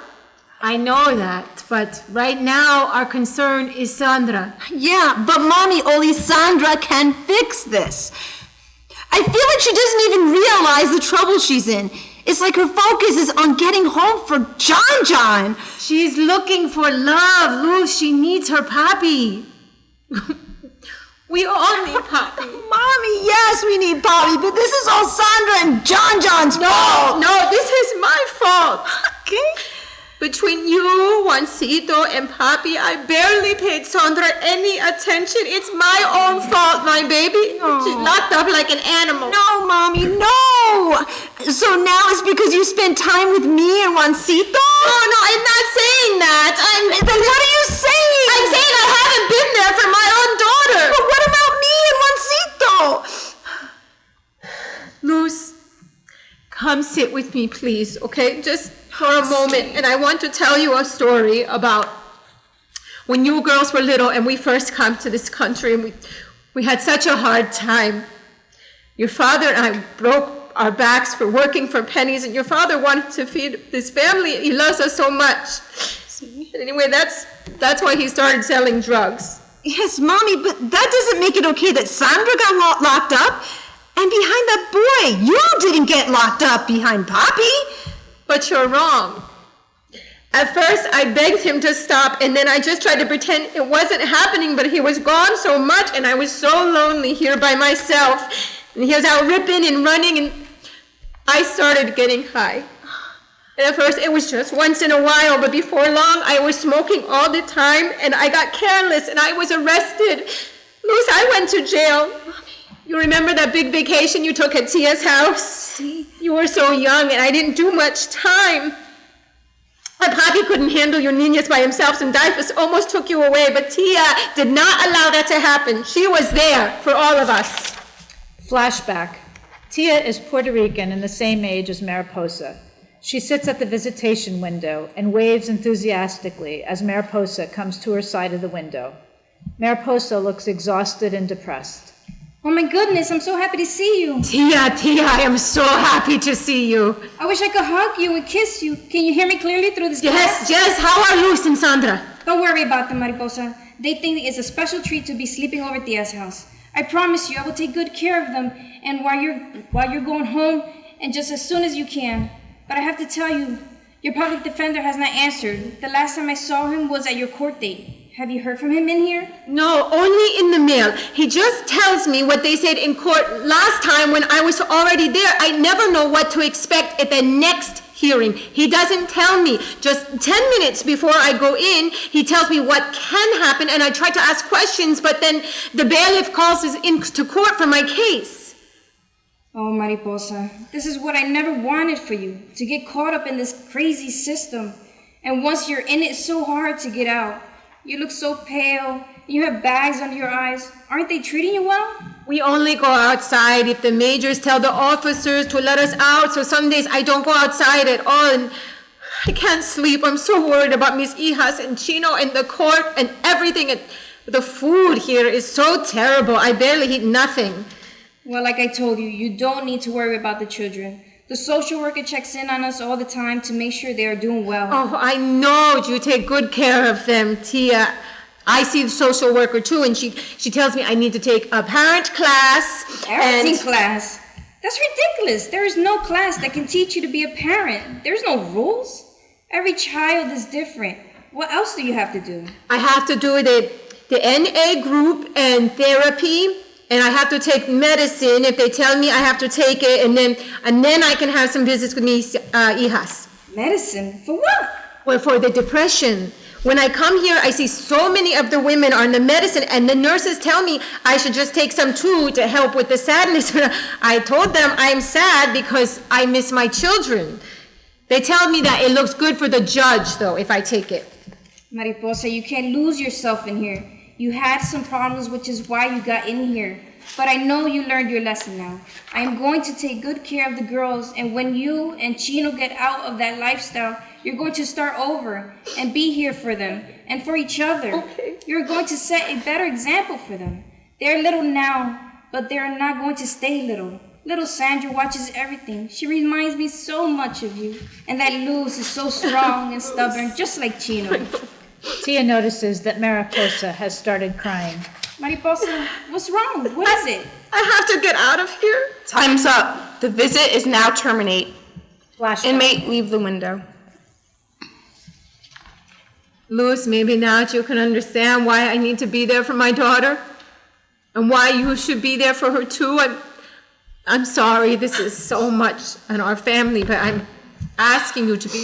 I know that, but right now our concern is Sandra. Yeah, but Mommy, only Sandra can fix this. I feel like she doesn't even realize the trouble she's in. It's like her focus is on getting home for John. She's looking for love, Luz. She needs her Papi. We all need Papi. Mommy, yes, we need Papi, but this is all Sandra and John's fault. No, this is my fault. Okay? Between you, Juancito, and Papi, I barely paid Sandra any attention. It's my own fault, my baby. She's locked up like an animal. No, Mommy, no. So now it's because you spent time with me and Juancito? No, I'm not saying that. Then what are you saying? I'm saying I haven't been there for my own daughter. But what about me and Juancito? Luz, come sit with me, please, okay? Just for a moment. And I want to tell you a story about when you girls were little and we first come to this country and we had such a hard time. Your father and I broke our backs for working for pennies, and your father wanted to feed this family. He loves us so much. Anyway, that's why he started selling drugs. Yes, Mommy, but that doesn't make it okay that Sandra got locked up. And behind that boy, you didn't get locked up behind Papi. But you're wrong. At first, I begged him to stop, and then I just tried to pretend it wasn't happening, but he was gone so much, and I was so lonely here by myself. And he was out ripping and running, and I started getting high. And at first, it was just once in a while, but before long, I was smoking all the time, and I got careless, and I was arrested. Luz, I went to jail. You remember that big vacation you took at Tia's house? You were so young, and I didn't do much time. My Papi couldn't handle your niñas by himself, and Dyfus almost took you away, but Tia did not allow that to happen. She was there for all of us. Flashback. Tia is Puerto Rican and the same age as Mariposa. She sits at the visitation window and waves enthusiastically as Mariposa comes to her side of the window. Mariposa looks exhausted and depressed. Oh my goodness, I'm so happy to see you. Tia, I am so happy to see you. I wish I could hug you and kiss you. Can you hear me clearly through this glass? Yes, how are Luz and Sandra? Don't worry about them, Mariposa. They think it's a special treat to be sleeping over at Tia's house. I promise you, I will take good care of them, and while you're going home, and just as soon as you can. But I have to tell you, your public defender has not answered. The last time I saw him was at your court date. Have you heard from him in here? No, only in the mail. He just tells me what they said in court last time when I was already there. I never know what to expect at the next hearing. He doesn't tell me. Just 10 minutes before I go in, he tells me what can happen, and I try to ask questions, but then the bailiff calls us into court for my case. Oh, Mariposa, this is what I never wanted for you, to get caught up in this crazy system. And once you're in it, it's so hard to get out. You look so pale. You have bags under your eyes. Aren't they treating you well? We only go outside if the majors tell the officers to let us out, so some days I don't go outside at all, and I can't sleep. I'm so worried about Miss Hijas and Chino and the court and everything. And the food here is so terrible. I barely eat nothing. Well, like I told you, you don't need to worry about the children. The social worker checks in on us all the time to make sure they are doing well. Oh, I know you take good care of them, Tia. I see the social worker too, and she tells me I need to take a parent class. Parenting class? That's ridiculous. There is no class that can teach you to be a parent. There's no rules. Every child is different. What else do you have to do? I have to do the NA group and therapy. And I have to take medicine if they tell me I have to take it, and then I can have some visits with Miss Hijas. Medicine? For what? Well, for the depression. When I come here, I see so many of the women are on the medicine, and the nurses tell me I should just take some too to help with the sadness. I told them I'm sad because I miss my children. They tell me that it looks good for the judge, though, if I take it. Mariposa, you can't lose yourself in here. You had some problems, which is why you got in here. But I know you learned your lesson now. I am going to take good care of the girls, and when you and Chino get out of that lifestyle, you're going to start over and be here for them and for each other. Okay. You're going to set a better example for them. They're little now, but they're not going to stay little. Little Sandra watches everything. She reminds me so much of you. And that Luz is so strong and stubborn, just like Chino. Tia notices that Mariposa has started crying. Mariposa, what's wrong? What is it? I have to get out of here. Time's up. The visit is now terminate. Flashback. Inmate, leave the window. Luz, maybe now you can understand why I need to be there for my daughter and why you should be there for her too. I'm sorry, this is so much in our family, but I'm asking you to be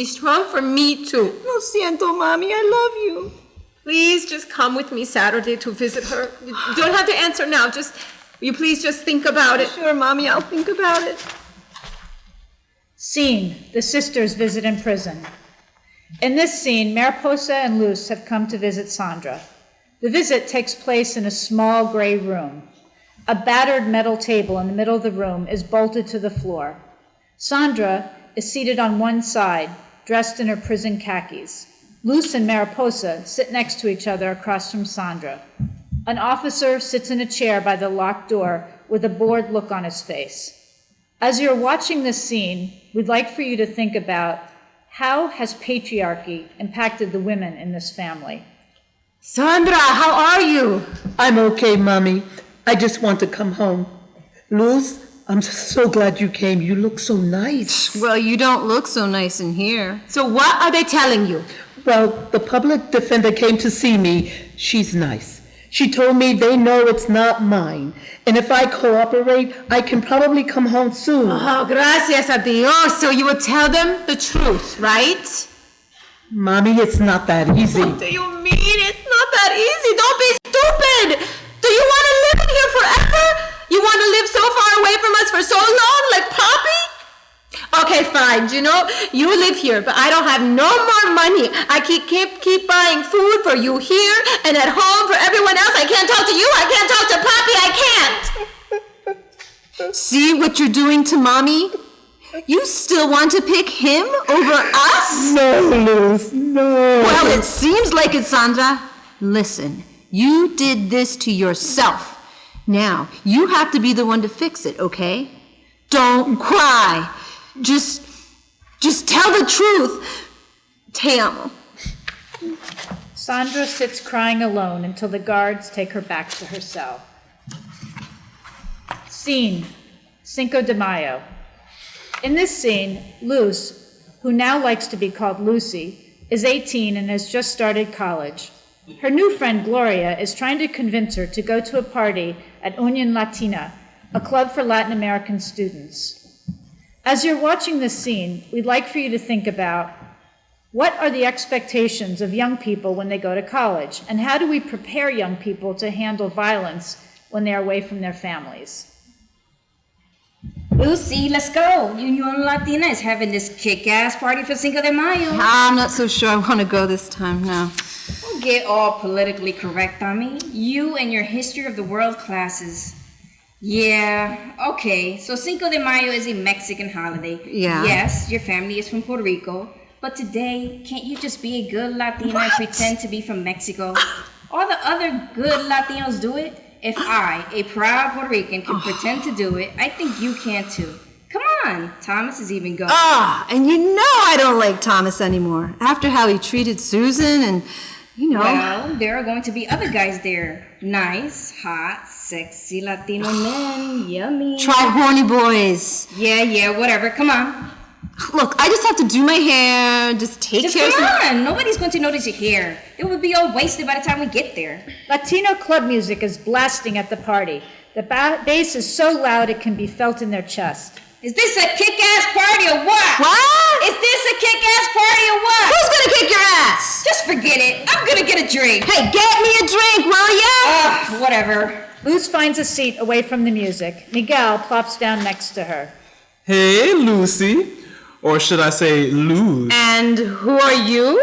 strong for me too. Lo siento, Mommy, I love you. Please just come with me Saturday to visit her. You don't have to answer now, will you please just think about it? Sure, Mommy, I'll think about it. Scene, the sisters visit in prison. In this scene, Mariposa and Luz have come to visit Sandra. The visit takes place in a small gray room. A battered metal table in the middle of the room is bolted to the floor. Sandra is seated on one side, dressed in her prison khakis. Luz and Mariposa sit next to each other across from Sandra. An officer sits in a chair by the locked door with a bored look on his face. As you're watching this scene, we'd like for you to think about how has patriarchy impacted the women in this family? Sandra, how are you? I'm okay, Mommy. I just want to come home. Luz, I'm so glad you came. You look so nice. Well, you don't look so nice in here. So what are they telling you? Well, the public defender came to see me. She's nice. She told me they know it's not mine. And if I cooperate, I can probably come home soon. Oh, gracias a Dios. So you will tell them the truth, right? Mommy, it's not that easy. What do you mean? It's not that easy. Don't be stupid. Do you want to live in here forever? You want to live so far away from us for so long, like Poppy? Okay, fine. You live here, but I don't have no more money. I keep buying food for you here and at home for everyone else. I can't talk to you. I can't talk to Poppy. I can't. See what you're doing to Mommy? You still want to pick him over us? No, Luz, no. Well, it seems like it, Sandra. Listen, you did this to yourself. Now, you have to be the one to fix it, okay? Don't cry. Just tell the truth. Te amo. Sandra sits crying alone until the guards take her back to her cell. Scene, Cinco de Mayo. In this scene, Luz, who now likes to be called Lucy, is 18 and has just started college. Her new friend Gloria is trying to convince her to go to a party at Union Latina, a club for Latin American students. As you're watching this scene, we'd like for you to think about what are the expectations of young people when they go to college, and how do we prepare young people to handle violence when they're away from their families? Lucy, let's go. Union Latina is having this kick-ass party for Cinco de Mayo. I'm not so sure I want to go this time now. Don't get all politically correct on me. You and your history of the world classes. Yeah, okay. So Cinco de Mayo is a Mexican holiday. Yeah. Yes, your family is from Puerto Rico. But today, can't you just be a good Latina and pretend to be from Mexico? All the other good Latinos do it. If I, a proud Puerto Rican, can pretend to do it, I think you can too. Come on, Thomas is even going. And you know I don't like Thomas anymore. After how he treated Susan and, Well, there are going to be other guys there. Nice, hot, sexy Latino men. Yummy. Try horny boys. Yeah, whatever. Come on. Look, I just have to do my hair, just take care of Come on. Nobody's going to notice your hair. It would be all wasted by the time we get there. Latino club music is blasting at the party. The bass is so loud it can be felt in their chest. Is this a kick-ass party or what? What? Is this a kick-ass party or what? Who's gonna kick your ass? Just forget it. I'm gonna get a drink. Hey, get me a drink, will ya? Whatever. Luz finds a seat away from the music. Miguel plops down next to her. Hey, Lucy. Or should I say Luz? And who are you?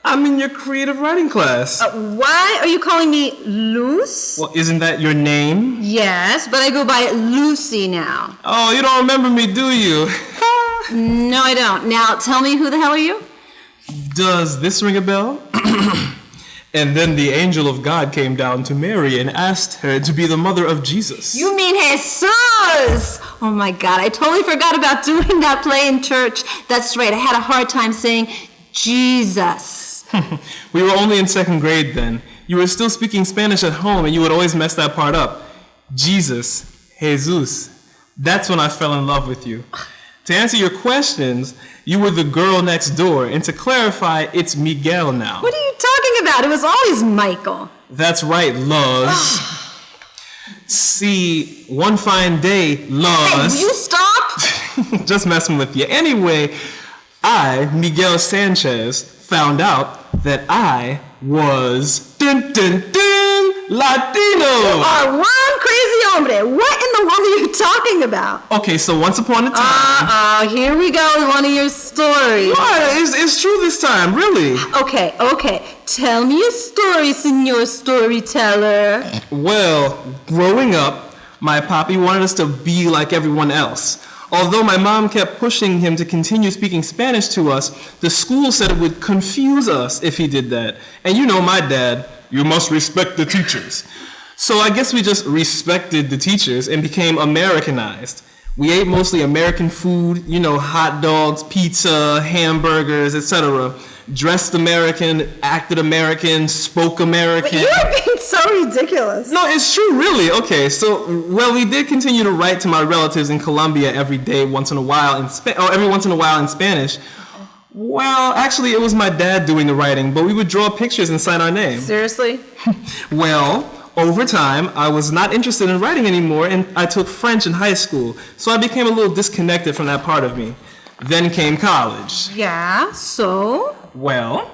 I'm in your creative writing class. Why are you calling me Luz? Well, isn't that your name? Yes, but I go by Lucy now. Oh, you don't remember me, do you? No, I don't. Now, tell me, who the hell are you? Does this ring a bell? And then the angel of God came down to Mary and asked her to be the mother of Jesus. You mean Jesus? Oh my God, I totally forgot about doing that play in church. That's right, I had a hard time saying Jesus. We were only in 2nd grade then. You were still speaking Spanish at home and you would always mess that part up. Jesus, Jesus. That's when I fell in love with you. To answer your questions, you were the girl next door. And to clarify, it's Miguel now. What are you talking about? It was always Michael. That's right, Luz. See, one fine day, Luz. Hey, will you stop? Just messing with you. Anyway, I, Miguel Sanchez, found out that I was Latino. You are one crazy hombre. What in the world are you talking about? Okay, so once upon a time. Here we go with one of your stories. What? It's true this time, really. Okay. Tell me a story, senor storyteller. Well, growing up, my papi wanted us to be like everyone else. Although my mom kept pushing him to continue speaking Spanish to us, the school said it would confuse us if he did that. And you know my dad, you must respect the teachers. So I guess we just respected the teachers and became Americanized. We ate mostly American food, you know, hot dogs, pizza, hamburgers, etc. Dressed American, acted American, spoke American. But you're being so ridiculous. No, it's true, really. Okay, so, well, we did continue to write to my relatives in Colombia every day, every once in a while in Spanish. Well, actually, it was my dad doing the writing, but we would draw pictures and sign our name. Seriously? Well, over time, I was not interested in writing anymore, and I took French in high school, so I became a little disconnected from that part of me. Then came college. Yeah, so? Well,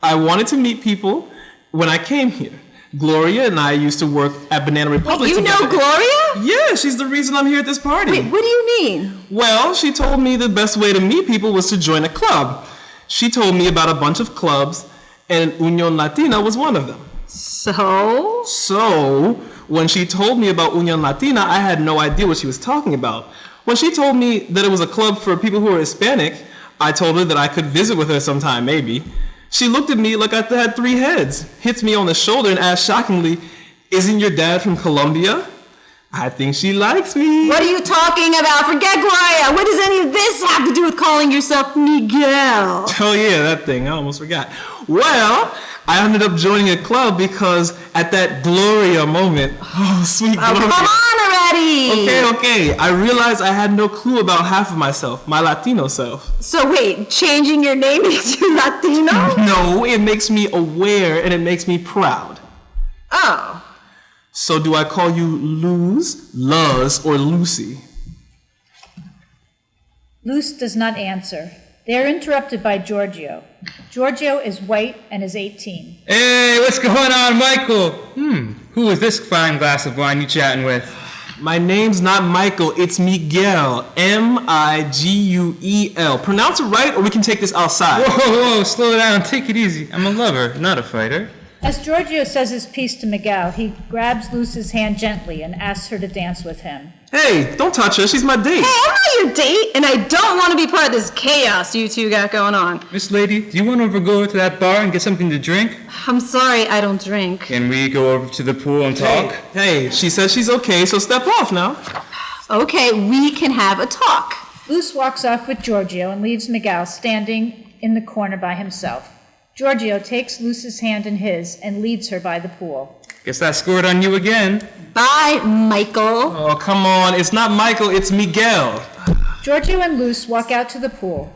I wanted to meet people when I came here. Gloria and I used to work at Banana Republic Wait, you together. know Gloria? Yeah, she's the reason I'm here at this party. Wait, what do you mean? Well, she told me the best way to meet people was to join a club. She told me about a bunch of clubs, and Unión Latina was one of them. So, when she told me about Unión Latina, I had no idea what she was talking about. When she told me that it was a club for people who were Hispanic, I told her that I could visit with her sometime, maybe. She looked at me like I had 3 heads, hits me on the shoulder and asked shockingly, "Isn't your dad from Colombia?" I think she likes me. What are you talking about? Forget Gloria. What does any of this have to do with calling yourself Miguel? Oh yeah, that thing, I almost forgot. Well, I ended up joining a club because at that Gloria moment, oh sweet Gloria. Oh, come on already. Okay, I realized I had no clue about half of myself, my Latino self. So wait, changing your name makes you Latino? No, it makes me aware and it makes me proud. Oh. So do I call you Luz, or Lucy? Luz does not answer. They are interrupted by Giorgio. Giorgio is white and is 18. Hey, what's going on, Michael? Who is this fine glass of wine you chatting with? My name's not Michael, it's Miguel. Miguel. Pronounce it right or we can take this outside. Whoa, slow down, take it easy. I'm a lover, not a fighter. As Giorgio says his piece to Miguel, he grabs Luz's hand gently and asks her to dance with him. Hey, don't touch her, she's my date. Hey, I'm not your date, and I don't want to be part of this chaos you two got going on. Miss Lady, do you want to go over to that bar and get something to drink? I'm sorry, I don't drink. Can we go over to the pool and talk? Hey, she says she's okay, so step off now. Okay, we can have a talk. Luz walks off with Giorgio and leaves Miguel standing in the corner by himself. Giorgio takes Luz's hand in his and leads her by the pool. Guess that scored on you again. Bye, Michael. Oh, come on, it's not Michael, it's Miguel. Giorgio and Luz walk out to the pool.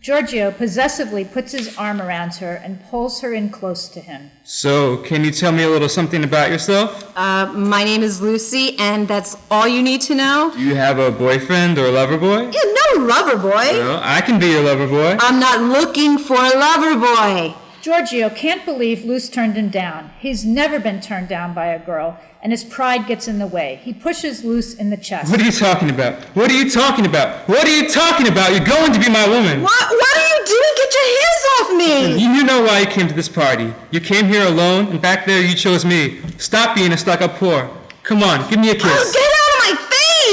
Giorgio possessively puts his arm around her and pulls her in close to him. So, can you tell me a little something about yourself? My name is Lucy, and that's all you need to know? Do you have a boyfriend or a lover boy? Yeah, no lover boy. Well, I can be your lover boy. I'm not looking for a lover boy. Giorgio can't believe Luz turned him down. He's never been turned down by a girl, and his pride gets in the way. He pushes Luz in the chest. What are you talking about? What are you talking about? What are you talking about? You're going to be my woman. What are you doing? Get your hands off me! You know why you came to this party. You came here alone, and back there you chose me. Stop being a stuck-up whore. Come on, give me a kiss. Oh, get out of my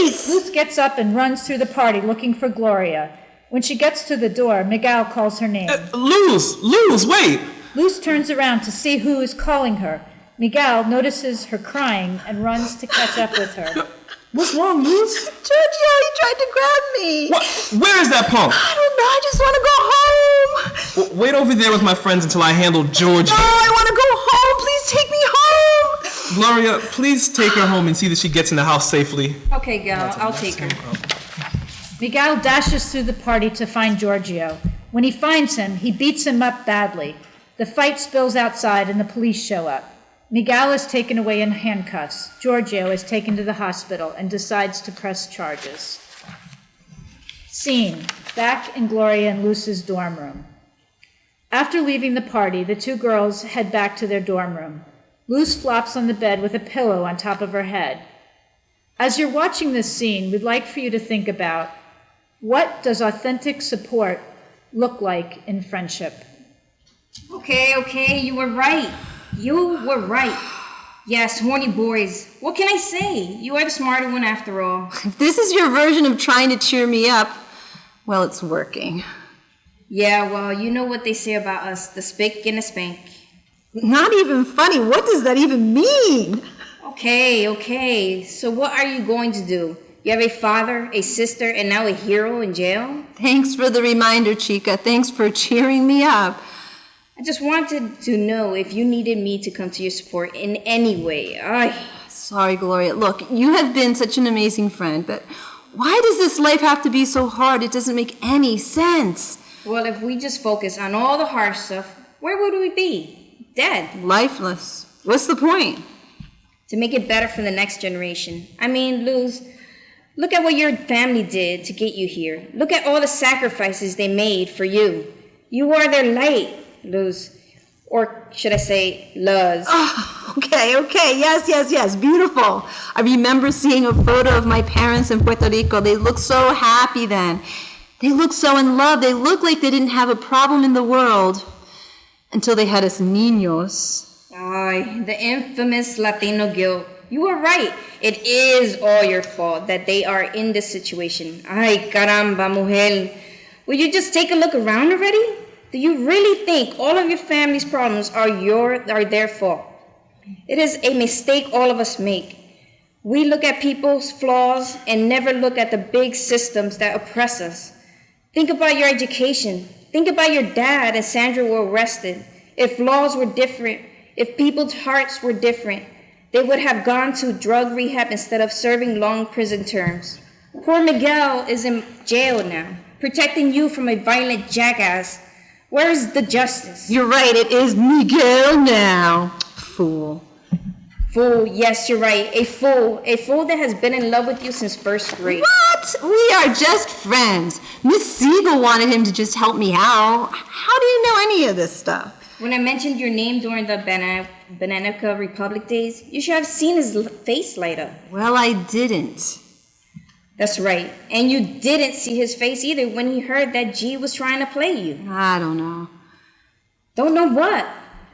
face! Luz gets up and runs through the party looking for Gloria. When she gets to the door, Miguel calls her name. Luz, wait. Luz turns around to see who is calling her. Miguel notices her crying and runs to catch up with her. What's wrong, Luz? Giorgio, he tried to grab me. What? Where is that punk? I don't know, I just want to go home. Wait over there with my friends until I handle Georgia. No, I want to go home. Please take me home. Gloria, please take her home and see that she gets in the house safely. Okay, gal, I'll take her. Miguel dashes through the party to find Giorgio. When he finds him, he beats him up badly. The fight spills outside and the police show up. Miguel is taken away in handcuffs. Giorgio is taken to the hospital and decides to press charges. Scene: back in Gloria and Luz's dorm room. After leaving the party, the two girls head back to their dorm room. Luz flops on the bed with a pillow on top of her head. As you're watching this scene, we'd like for you to think about, what does authentic support look like in friendship? Okay, you were right. You were right. Yes, horny boys. What can I say? You are the smarter one after all. If this is your version of trying to cheer me up, well, it's working. Yeah, well, you know what they say about us, the spick and the spank. Not even funny. What does that even mean? Okay. So what are you going to do? You have a father, a sister, and now a hero in jail? Thanks for the reminder, Chica. Thanks for cheering me up. I just wanted to know if you needed me to come to your support in any way. Sorry, Gloria. Look, you have been such an amazing friend, but why does this life have to be so hard? It doesn't make any sense. Well, if we just focus on all the hard stuff, where would we be? Dead. Lifeless. What's the point? To make it better for the next generation. I mean, Luz, look at what your family did to get you here. Look at all the sacrifices they made for you. You are their light, Luz. Or should I say, Luz. Oh, okay. Yes. Beautiful. I remember seeing a photo of my parents in Puerto Rico. They looked so happy then. They looked so in love. They looked like they didn't have a problem in the world. Until they had us niños. Ay, the infamous Latino guilt. You are right. It is all your fault that they are in this situation. Ay, caramba, mujer. Will you just take a look around already? Do you really think all of your family's problems are their fault? It is a mistake all of us make. We look at people's flaws and never look at the big systems that oppress us. Think about your education. Think about your dad and Sandra were arrested. If laws were different, if people's hearts were different, they would have gone to drug rehab instead of serving long prison terms. Poor Miguel is in jail now, protecting you from a violent jackass. Where is the justice? You're right, it is Miguel now. Fool. Fool, yes, you're right. A fool. A fool that has been in love with you since first grade. What? We are just friends. Miss Siegel wanted him to just help me out. How do you know any of this stuff? When I mentioned your name during the Bananica Republic days, you should have seen his face light up. Well, I didn't. That's right. And you didn't see his face either when he heard that G was trying to play you. I don't know. Don't know what?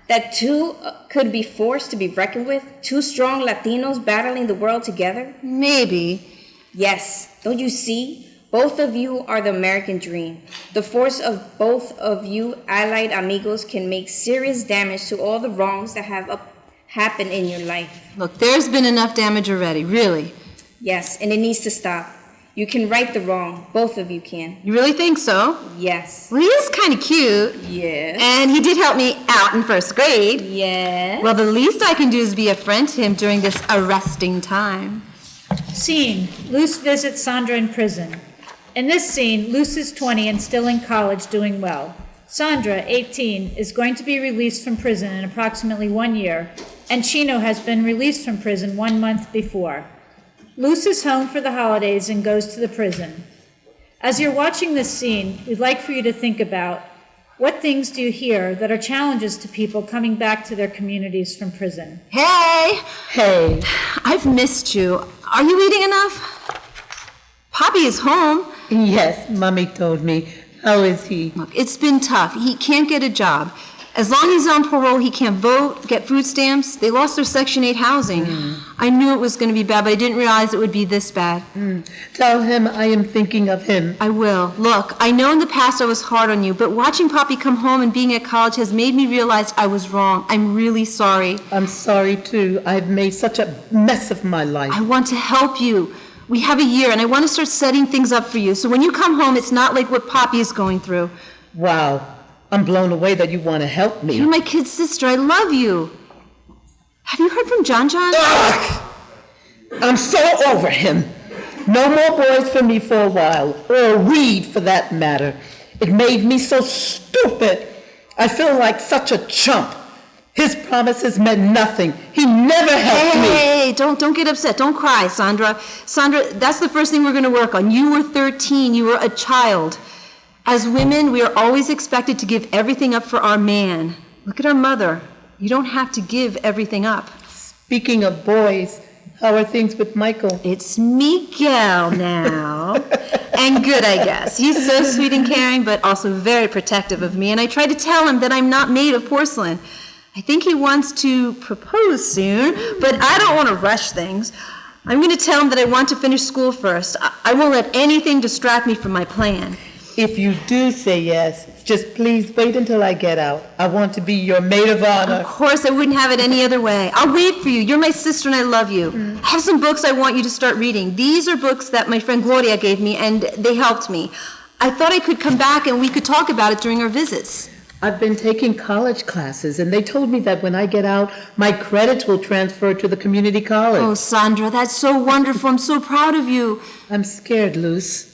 That two could be forced to be reckoned with? Two strong Latinos battling the world together? Maybe. Yes. Don't you see? Both of you are the American dream. The force of both of you allied amigos can make serious damage to all the wrongs that have happened in your life. Look, there's been enough damage already, really. Yes, and it needs to stop. You can right the wrong. Both of you can. You really think so? Yes. Well, he is kind of cute. Yes. And he did help me out in first grade. Yes. Well, the least I can do is be a friend to him during this arresting time. Scene: Luz visits Sandra in prison. In this scene, Luz is 20 and still in college doing well. Sandra, 18, is going to be released from prison in approximately 1 year, and Chino has been released from prison 1 month before. Luz is home for the holidays and goes to the prison. As you're watching this scene, we'd like for you to think about, what things do you hear that are challenges to people coming back to their communities from prison? Hey! Hey. I've missed you. Are you eating enough? Poppy is home. Yes, Mommy told me. How is he? Look, it's been tough. He can't get a job. As long as he's on parole, he can't vote, get food stamps. They lost their Section 8 housing. I knew it was going to be bad, but I didn't realize it would be this bad. Tell him I am thinking of him. I will. Look, I know in the past I was hard on you, but watching Poppy come home and being at college has made me realize I was wrong. I'm really sorry. I'm sorry, too. I've made such a mess of my life. I want to help you. We have a year, and I want to start setting things up for you, so when you come home, it's not like what Poppy is going through. Wow. I'm blown away that you want to help me. You're my kid sister. I love you. Have you heard from John? Ugh! I'm so over him. No more boys for me for a while, or Reed for that matter. It made me so stupid. I feel like such a chump. His promises meant nothing. He never helped me. Hey, don't get upset. Don't cry, Sandra. Sandra, that's the first thing we're going to work on. You were 13. You were a child. As women, we are always expected to give everything up for our man. Look at our mother. You don't have to give everything up. Speaking of boys, how are things with Michael? It's Miguel now. And good, I guess. He's so sweet and caring, but also very protective of me. And I try to tell him that I'm not made of porcelain. I think he wants to propose soon, but I don't want to rush things. I'm going to tell him that I want to finish school first. I won't let anything distract me from my plan. If you do say yes, just please wait until I get out. I want to be your maid of honor. Of course, I wouldn't have it any other way. I'll wait for you. You're my sister and I love you. I have some books I want you to start reading. These are books that my friend Gloria gave me, and they helped me. I thought I could come back and we could talk about it during our visits. I've been taking college classes, and they told me that when I get out, my credits will transfer to the community college. Oh, Sandra, that's so wonderful. I'm so proud of you. I'm scared, Luz.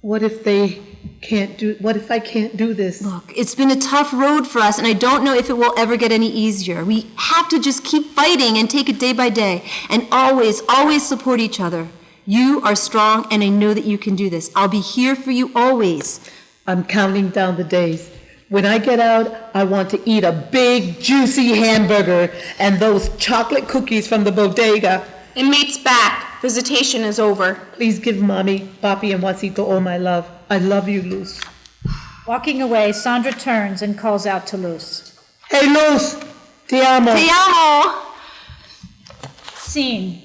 What if I can't do this? Look, it's been a tough road for us, and I don't know if it will ever get any easier. We have to just keep fighting and take it day by day, and always, always support each other. You are strong, and I know that you can do this. I'll be here for you always. I'm counting down the days. When I get out, I want to eat a big, juicy hamburger and those chocolate cookies from the bodega. Inmates back. Visitation is over. Please give Mommy, Papi, and Juancito all my love. I love you, Luz. Walking away, Sandra turns and calls out to Luz. Hey, Luz! Te amo. Te amo! Scene: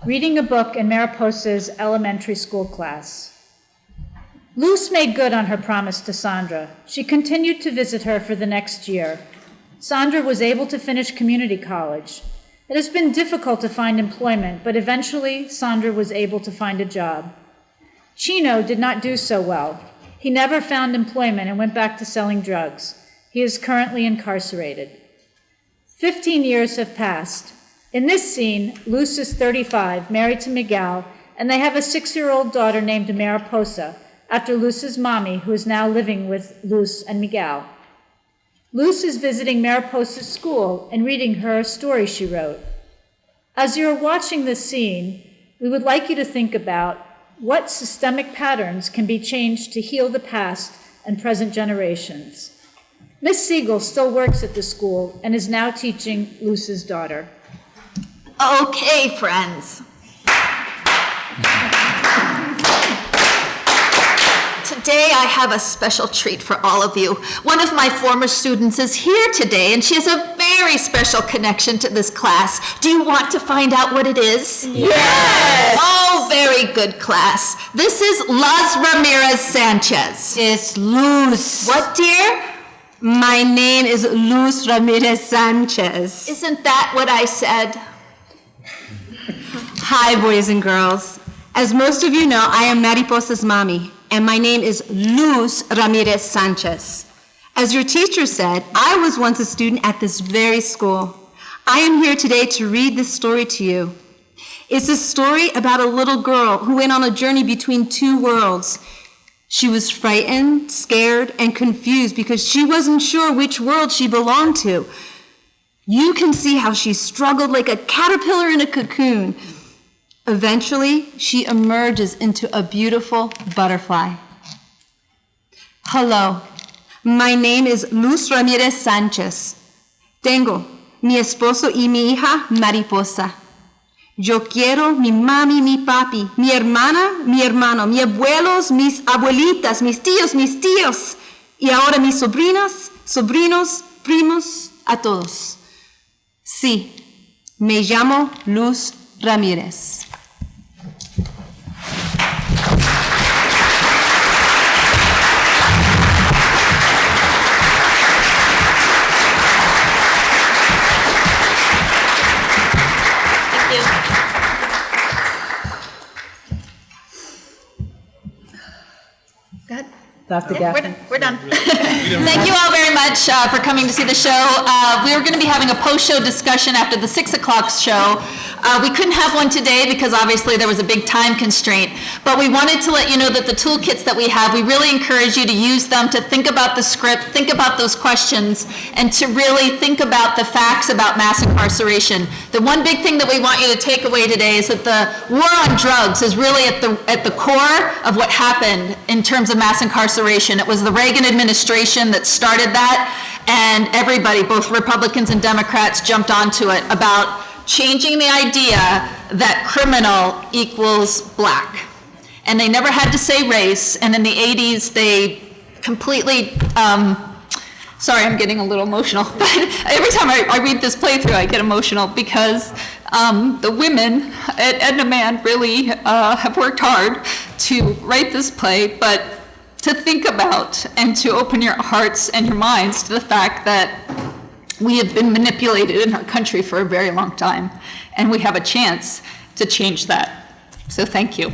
reading a book in Mariposa's elementary school class. Luz made good on her promise to Sandra. She continued to visit her for the next year. Sandra was able to finish community college. It has been difficult to find employment, but eventually Sandra was able to find a job. Chino did not do so well. He never found employment and went back to selling drugs. He is currently incarcerated. 15 years have passed. In this scene, Luz is 35, married to Miguel, and they have a 6-year-old daughter named Mariposa, after Luz's mommy, who is now living with Luz and Miguel. Luz is visiting Mariposa's school and reading her a story she wrote. As you are watching this scene, we would like you to think about what systemic patterns can be changed to heal the past and present generations. Miss Siegel still works at the school and is now teaching Luz's daughter. Okay, friends. Today I have a special treat for all of you. One of my former students is here today, and she has a very special connection to this class. Do you want to find out what it is? Yes! Oh, very good, class. This is Luz Ramirez Sanchez. It's Luz. What, dear? My name is Luz Ramirez Sanchez. Isn't that what I said? Hi, boys and girls. As most of you know, I am Mariposa's mommy, and my name is Luz Ramirez Sanchez. As your teacher said, I was once a student at this very school. I am here today to read this story to you. It's a story about a little girl who went on a journey between two worlds. She was frightened, scared, and confused because she wasn't sure which world she belonged to. You can see how she struggled like a caterpillar in a cocoon. Eventually, she emerges into a beautiful butterfly. Hello, my name is Luz Ramirez Sanchez. Tengo mi esposo y mi hija Mariposa. Yo quiero mi mami, mi papi, mi hermana, mi hermano, mis abuelos, mis abuelitas, mis tíos, y ahora mis sobrinas, sobrinos sufrimos a todos. Sí, me llamo Luz Ramirez. Dr. Gaffney. We're done. Thank you all very much for coming to see the show. We were going to be having a post-show discussion after the 6 o'clock show. We couldn't have one today because obviously there was a big time constraint, but we wanted to let you know that the toolkits that we have, we really encourage you to use them to think about the script, think about those questions, and to really think about the facts about mass incarceration. The one big thing that we want you to take away today is that the war on drugs is really at the core of what happened in terms of mass incarceration. It was the Reagan administration that started that, and everybody, both Republicans and Democrats, jumped onto it about changing the idea that criminal equals black. And they never had to say race, and in the 80s they completely, sorry, I'm getting a little emotional, but every time I read this playthrough I get emotional because the women at Edna Mahan really have worked hard to write this play, but to think about and to open your hearts and your minds to the fact that we have been manipulated in our country for a very long time, and we have a chance to change that. So thank you.